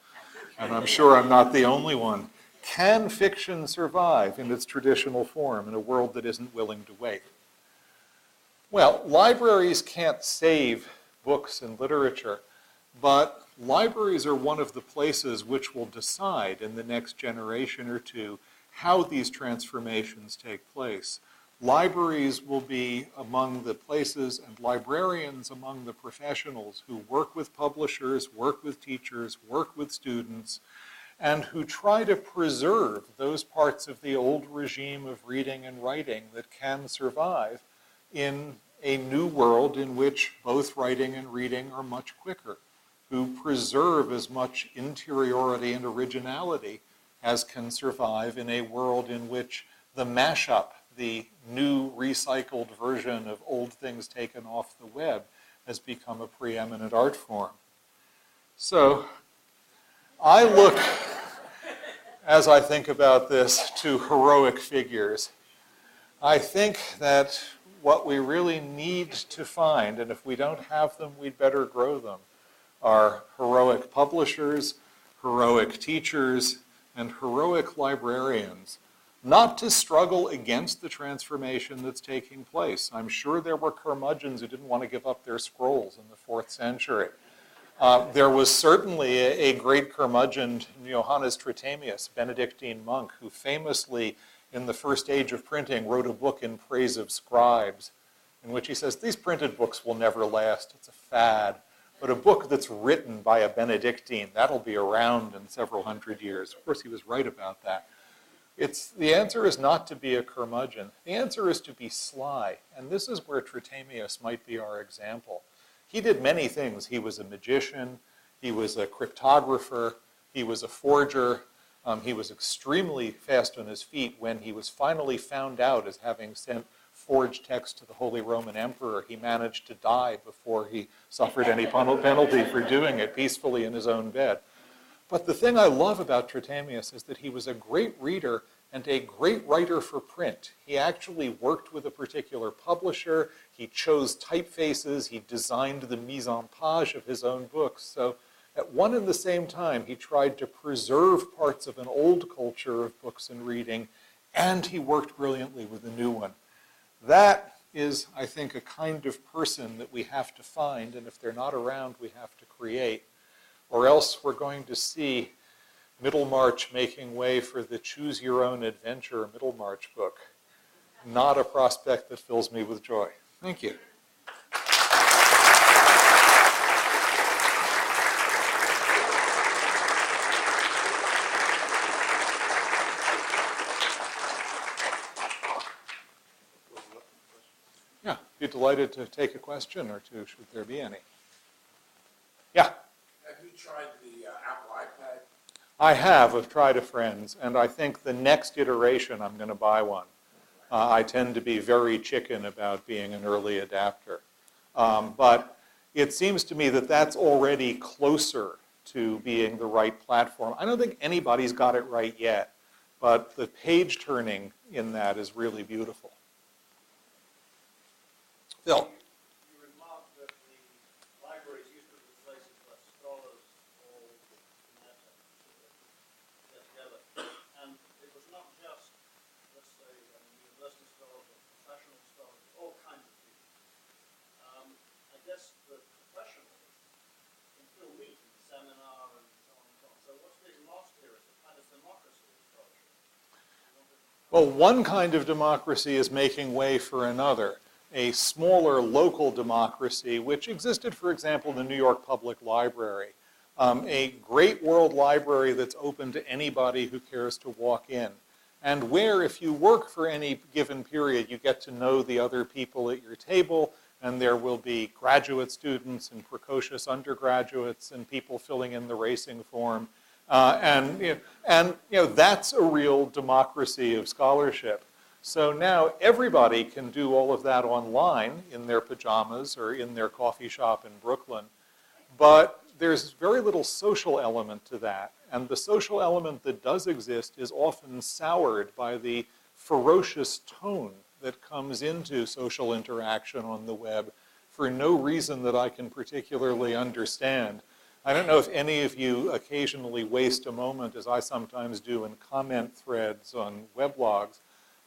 and I'm sure I'm not the only one. Can fiction survive in its traditional form in a world that isn't willing to wait? Well, libraries can't save books and literature, but libraries are one of the places which will decide in the next generation or two how these transformations take place. Libraries will be among the places, and librarians among the professionals who work with publishers, work with teachers, work with students, and who try to preserve those parts of the old regime of reading and writing that can survive in a new world in which both writing and reading are much quicker, who preserve as much interiority and originality as can survive in a world in which the mashup, the new recycled version of old things taken off the web, has become a preeminent art form. So I look, as I think about this, to heroic figures. I think that what we really need to find, and if we don't have them, we'd better grow them, are heroic publishers, heroic teachers, and heroic librarians, not to struggle against the transformation that's taking place. I'm sure there were curmudgeons who didn't want to give up their scrolls in the 4th century. There was certainly a great curmudgeon, Johannes Tritemius, Benedictine monk, who famously, in the first age of printing, wrote a book in praise of scribes, in which he says, these printed books will never last, it's a fad. But a book that's written by a Benedictine, that'll be around in several hundred years. Of course, he was right about that. The answer is not to be a curmudgeon. The answer is to be sly. And this is where Tritemius might be our example. He did many things. He was a magician. He was a cryptographer. He was a forger. He was extremely fast on his feet. When he was finally found out as having sent forged text to the Holy Roman Emperor, he managed to die before he suffered any penalty for doing it peacefully in his own bed. But the thing I love about Tritemius is that he was a great reader and a great writer for print. He actually worked with a particular publisher. He chose typefaces. He designed the mise-en-page of his own books. So at one and the same time, he tried to preserve parts of an old culture of books and reading, and he worked brilliantly with a new one. That is, I think, a kind of person that we have to find, and if they're not around, we have to create. Or else we're going to see Middlemarch making way for the Choose Your Own Adventure Middlemarch book. Not a prospect that fills me with joy. Thank you. Yeah, be delighted to take a question or two, should there be any. Yeah? Have you tried the Apple iPad? I have. I've tried a friend's, and I think the next iteration I'm going to buy one. I tend to be very chicken about being an early adapter. But it seems to me that that's already closer to being the right platform. I don't think anybody's got it right yet, but the page turning in that is really beautiful. Phil. You remarked that the libraries used to be the places where scholars all met and get together. And it was not just, let's say, university scholars or professional scholars, all kinds of people. I guess the professionals can still meet in the seminar and so on and so on. So what's being lost here is the kind of democracy of scholarship. Well, one kind of democracy is making way for another. A smaller local democracy, which existed, for example, in the New York Public Library. A great world library that's open to anybody who cares to walk in. and where, if you work for any given period, you get to know the other people at your table, and there will be graduate students and precocious undergraduates and people filling in the racing form. That's a real democracy of scholarship. So now everybody can do all of that online in their pajamas or in their coffee shop in Brooklyn. But there's very little social element to that. And the social element that does exist is often soured by the ferocious tone that comes into social interaction on the web for no reason that I can particularly understand. I don't know if any of you occasionally waste a moment, as I sometimes do in comment threads on weblogs,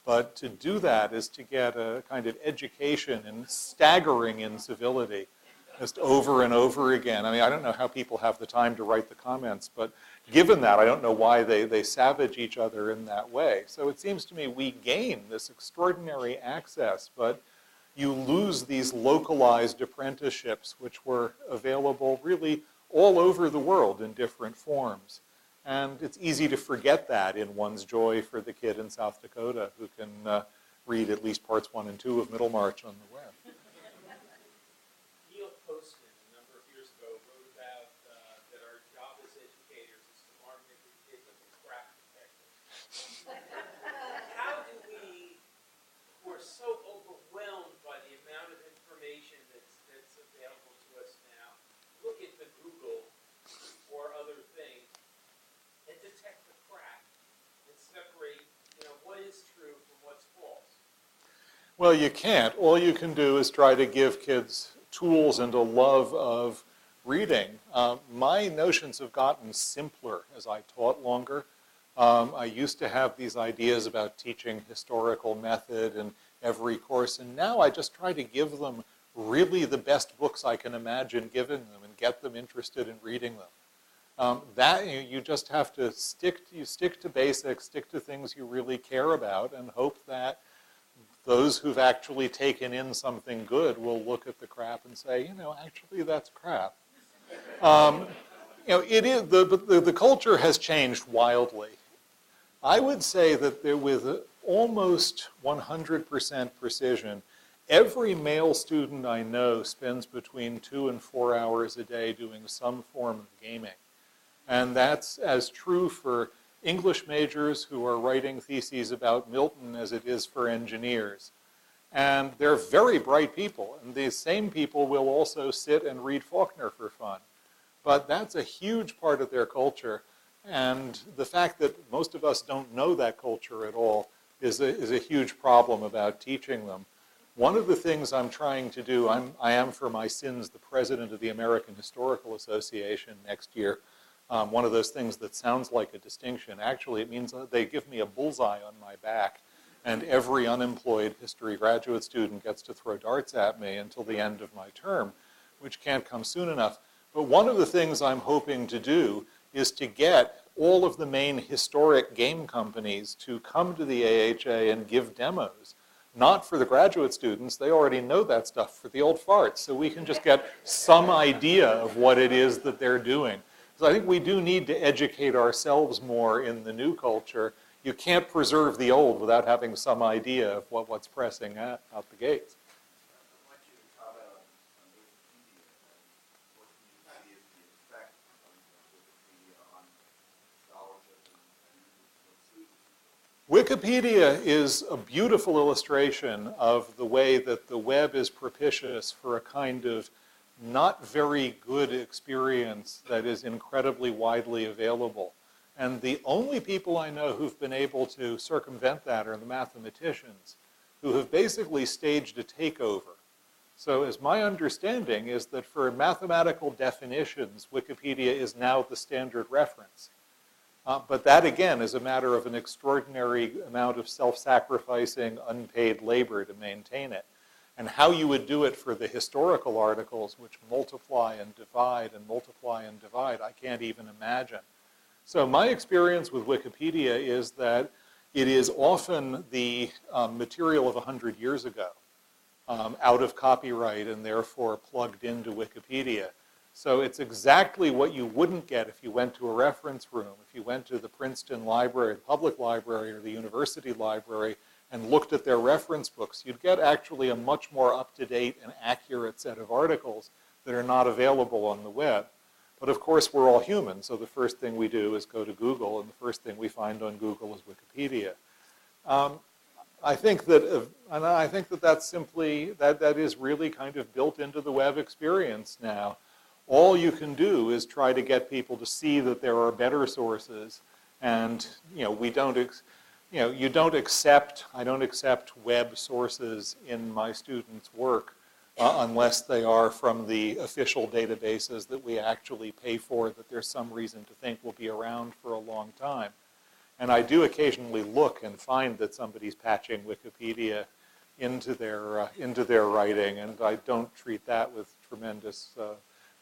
but to do that is to get a kind of education in staggering incivility just over and over again. I mean, I don't know how people have the time to write the comments, but given that, I don't know why they savage each other in that way. So it seems to me we gain this extraordinary access, but you lose these localized apprenticeships which were available really all over the world in different forms. And it's easy to forget that in one's joy for the kid in South Dakota who can read at least parts 1 and 2 of Middlemarch on the web. Neil Postman, a number of years ago, wrote about that our job as educators is to arm every kid with a crack detector. How do we, who are so overwhelmed by the amount of information that's available to us now, look at the Google or other things and detect the crack and separate, what is true from what's false? Well, you can't. All you can do is try to give kids tools and a love of reading. My notions have gotten simpler as I taught longer. I used to have these ideas about teaching historical method in every course, and now I just try to give them really the best books I can imagine giving them and get them interested in reading them. You just have to stick to basics, stick to things you really care about, and hope that those who've actually taken in something good will look at the crap and say, actually that's crap. It is the culture has changed wildly. I would say that with almost 100% precision, every male student I know spends between 2 and 4 hours a day doing some form of gaming. And that's as true for English majors who are writing theses about Milton as it is for engineers. And they're very bright people, and these same people will also sit and read Faulkner for fun. But that's a huge part of their culture, and the fact that most of us don't know that culture at all is a huge problem about teaching them. One of the things I'm trying to do, I am for my sins the president of the American Historical Association next year. One of those things that sounds like a distinction. Actually, it means they give me a bullseye on my back, and every unemployed history graduate student gets to throw darts at me until the end of my term, which can't come soon enough. But one of the things I'm hoping to do is to get all of the main historic game companies to come to the AHA and give demos. Not for the graduate students, they already know that stuff, for the old farts, so we can just get some idea of what it is that they're doing. So I think we do need to educate ourselves more in the new culture. You can't preserve the old without having some idea of what's pressing out the gates. I want you to comment on Wikipedia and what you see as the effect of Wikipedia on scholarship and students. Wikipedia is a beautiful illustration of the way that the web is propitious for a kind of not very good experience that is incredibly widely available. And the only people I know who've been able to circumvent that are the mathematicians, who have basically staged a takeover. So as my understanding is that for mathematical definitions, Wikipedia is now the standard reference. But that, again, is a matter of an extraordinary amount of self-sacrificing, unpaid labor to maintain it. And how you would do it for the historical articles, which multiply and divide and multiply and divide, I can't even imagine. So my experience with Wikipedia is that it is often the material of 100 years ago, out of copyright and therefore plugged into Wikipedia. So it's exactly what you wouldn't get if you went to a reference room, if you went to the Princeton Library, the public library, or the university library and looked at their reference books. You'd get actually a much more up-to-date and accurate set of articles that are not available on the web. But of course, we're all human, so the first thing we do is go to Google, and the first thing we find on Google is Wikipedia. I think that that's simply, that is really kind of built into the web experience now. All you can do is try to get people to see that there are better sources, and I don't accept web sources in my students' work unless they are from the official databases that we actually pay for, that there's some reason to think will be around for a long time. And I do occasionally look and find that somebody's patching Wikipedia into their writing, and I don't treat that with tremendous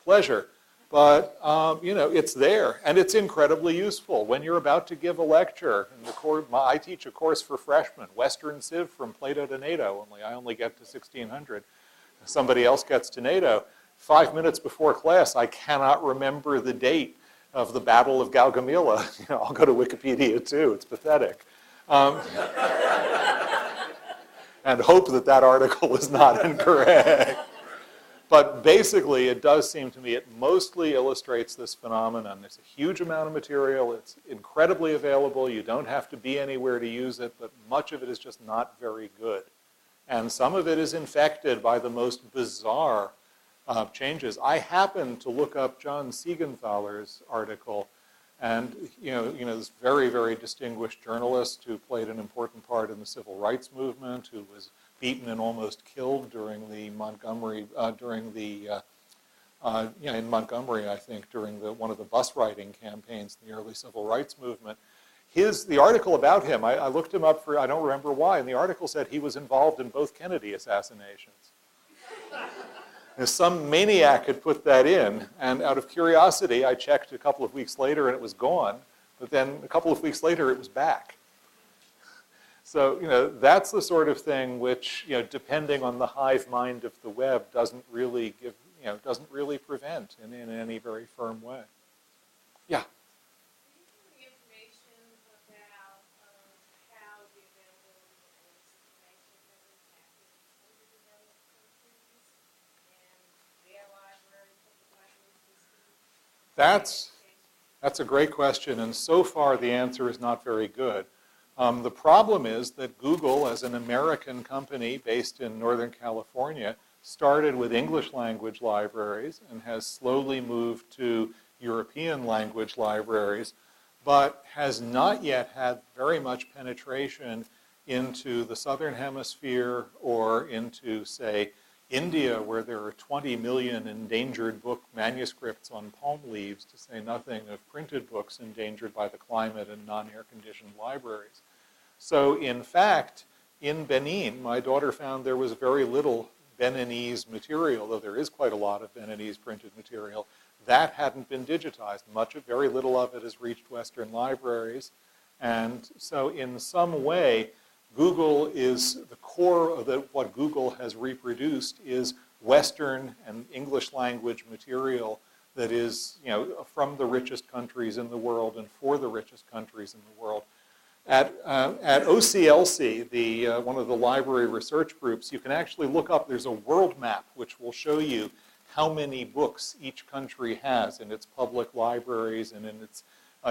pleasure. But it's there, and it's incredibly useful. When you're about to give a lecture, I teach a course for freshmen, Western Civ from Plato to NATO, I only get to 1600. Somebody else gets to NATO. 5 minutes before class, I cannot remember the date of the Battle of Gaugamela. I'll go to Wikipedia too. It's pathetic. And hope that that article is not incorrect. But basically, it does seem to me it mostly illustrates this phenomenon. There's a huge amount of material. It's incredibly available. You don't have to be anywhere to use it, but much of it is just not very good. And some of it is infected by the most bizarre changes. I happened to look up John Siegenthaler's article, and this very, very distinguished journalist who played an important part in the civil rights movement, who was beaten and almost killed during the Montgomery, in Montgomery, I think, during one of the bus riding campaigns in the early civil rights movement. The article about him, I looked him up I don't remember why, and the article said he was involved in both Kennedy assassinations. And some maniac had put that in, and out of curiosity, I checked a couple of weeks later and it was gone, but then a couple of weeks later it was back. So, that's the sort of thing which, depending on the hive mind of the web, doesn't really prevent in any very firm way. Yeah? That's a great question, and so far the answer is not very good. The problem is that Google, as an American company based in Northern California, started with English language libraries and has slowly moved to European language libraries, but has not yet had very much penetration into the Southern Hemisphere or into, say, India, where there are 20 million endangered book manuscripts on palm leaves, to say nothing of printed books endangered by the climate and non-air-conditioned libraries. So in fact, in Benin, my daughter found there was very little Beninese material, though there is quite a lot of Beninese printed material, that hadn't been digitized. Very little of it has reached Western libraries. And so in some way, Google is the core of what Google has reproduced is Western and English language material that is, from the richest countries in the world and for the richest countries in the world. At OCLC, one of the library research groups, you can actually look up, there's a world map which will show you how many books each country has in its public libraries and in its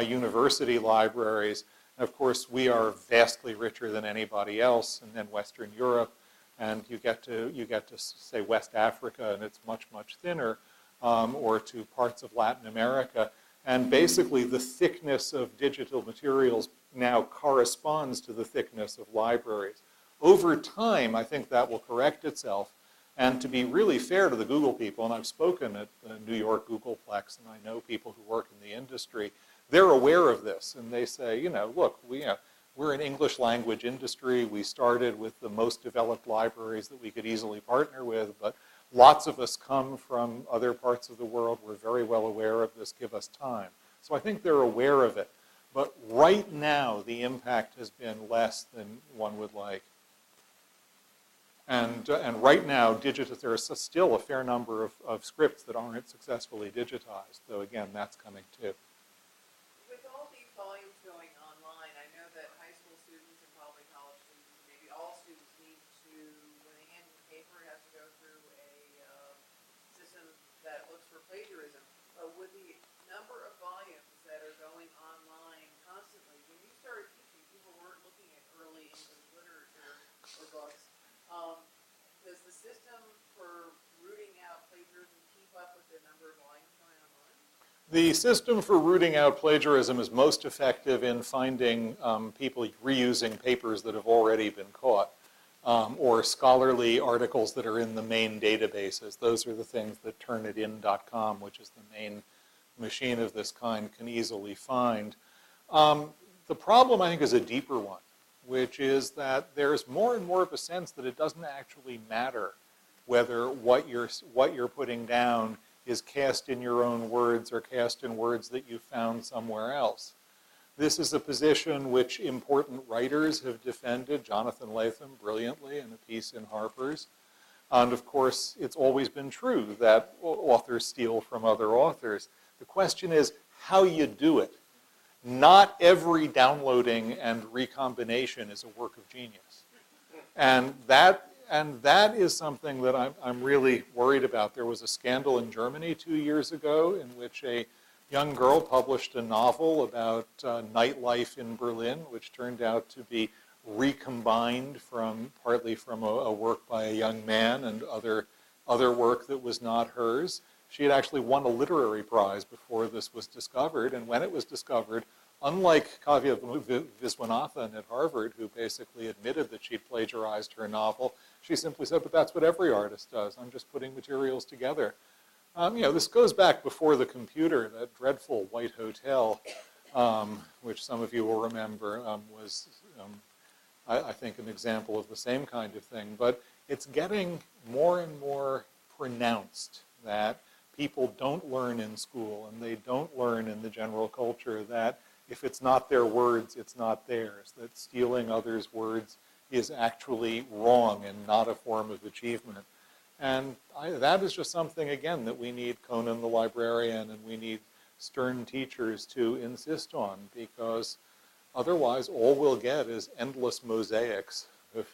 university libraries. And of course, we are vastly richer than anybody else, and then Western Europe, and you get to say West Africa, and it's much, much thinner, or to parts of Latin America. And basically, the thickness of digital materials now corresponds to the thickness of libraries. Over time, I think that will correct itself. And to be really fair to the Google people, and I've spoken at the New York Googleplex, and I know people who work in the industry, they're aware of this, and they say, look, we're an English language industry. We started with the most developed libraries that we could easily partner with, but lots of us come from other parts of the world. We're very well aware of this. Give us time. So I think they're aware of it. But right now, the impact has been less than one would like. And right now, there is still a fair number of scripts that aren't successfully digitized, though again, that's coming too. With all these volumes going online, I know that high school students and probably college students, maybe all students need to, when they hand in the paper, it has to go through a system that looks for plagiarism. But with the number of volumes that are going online constantly, when you started teaching, people weren't looking at early English literature or books. Does the system for rooting out plagiarism keep up with the number of volumes going online? The system for rooting out plagiarism is most effective in finding people reusing papers that have already been caught, or scholarly articles that are in the main databases. Those are the things that Turnitin.com, which is the main machine of this kind, can easily find. The problem, I think, is a deeper one, which is that there's more and more of a sense that it doesn't actually matter whether what you're putting down is cast in your own words or cast in words that you found somewhere else. This is a position which important writers have defended, Jonathan Latham brilliantly in a piece in Harper's. And of course, it's always been true that authors steal from other authors. The question is how you do it. Not every downloading and recombination is a work of genius. And that is something that I'm really worried about. There was a scandal in Germany 2 years ago in which a young girl published a novel about nightlife in Berlin, which turned out to be recombined partly from a work by a young man and other work that was not hers. She had actually won a literary prize before this was discovered, and when it was discovered, unlike Kavya Viswanathan at Harvard, who basically admitted that she'd plagiarized her novel, she simply said, but that's what every artist does. I'm just putting materials together. This goes back before the computer. That dreadful White Hotel, which some of you will remember, was, I think, an example of the same kind of thing. But it's getting more and more pronounced that people don't learn in school and they don't learn in the general culture that if it's not their words, it's not theirs, that stealing others' words is actually wrong and not a form of achievement. And that is just something, again, that we need Conan the librarian and we need stern teachers to insist on, because otherwise all we'll get is endless mosaics of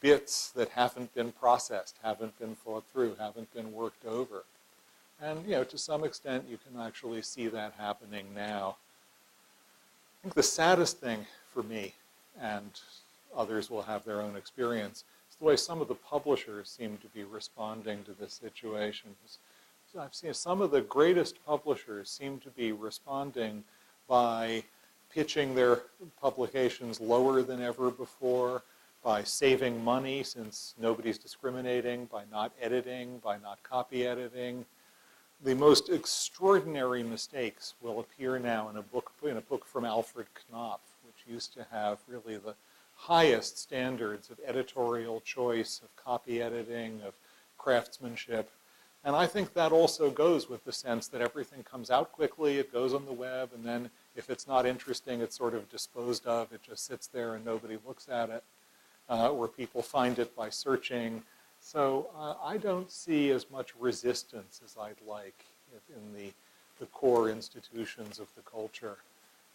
bits that haven't been processed, haven't been thought through, haven't been worked over. And to some extent you can actually see that happening now. I think the saddest thing for me, and others will have their own experience, is the way some of the publishers seem to be responding to this situation. So I've seen some of the greatest publishers seem to be responding by pitching their publications lower than ever before, by saving money since nobody's discriminating, by not editing, by not copy editing. The most extraordinary mistakes will appear now in a book from Alfred Knopf, which used to have really the highest standards of editorial choice, of copy editing, of craftsmanship. And I think that also goes with the sense that everything comes out quickly, it goes on the web, and then if it's not interesting, it's sort of disposed of, it just sits there and nobody looks at it, or people find it by searching. So I don't see as much resistance as I'd like in the core institutions of the culture.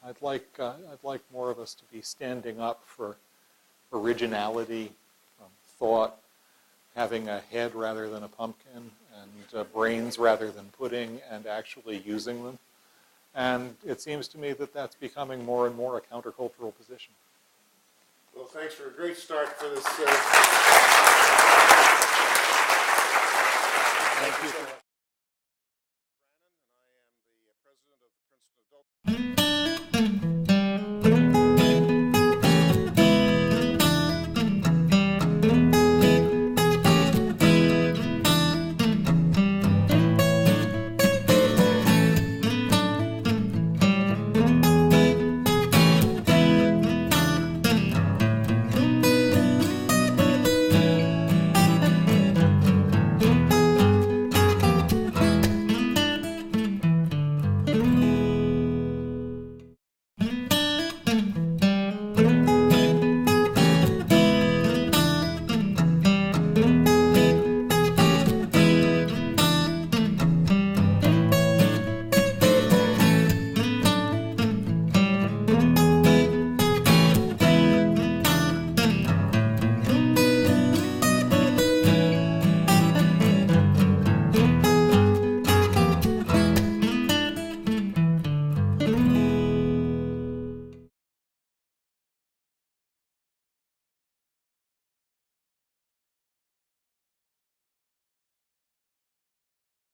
I'd like more of us to be standing up for originality, thought, having a head rather than a pumpkin, and brains rather than pudding, and actually using them. And it seems to me that that's becoming more and more a countercultural position. Well, thanks for a great start for this. Thank you so much. Brandon, and I am the president of the Princeton Adult.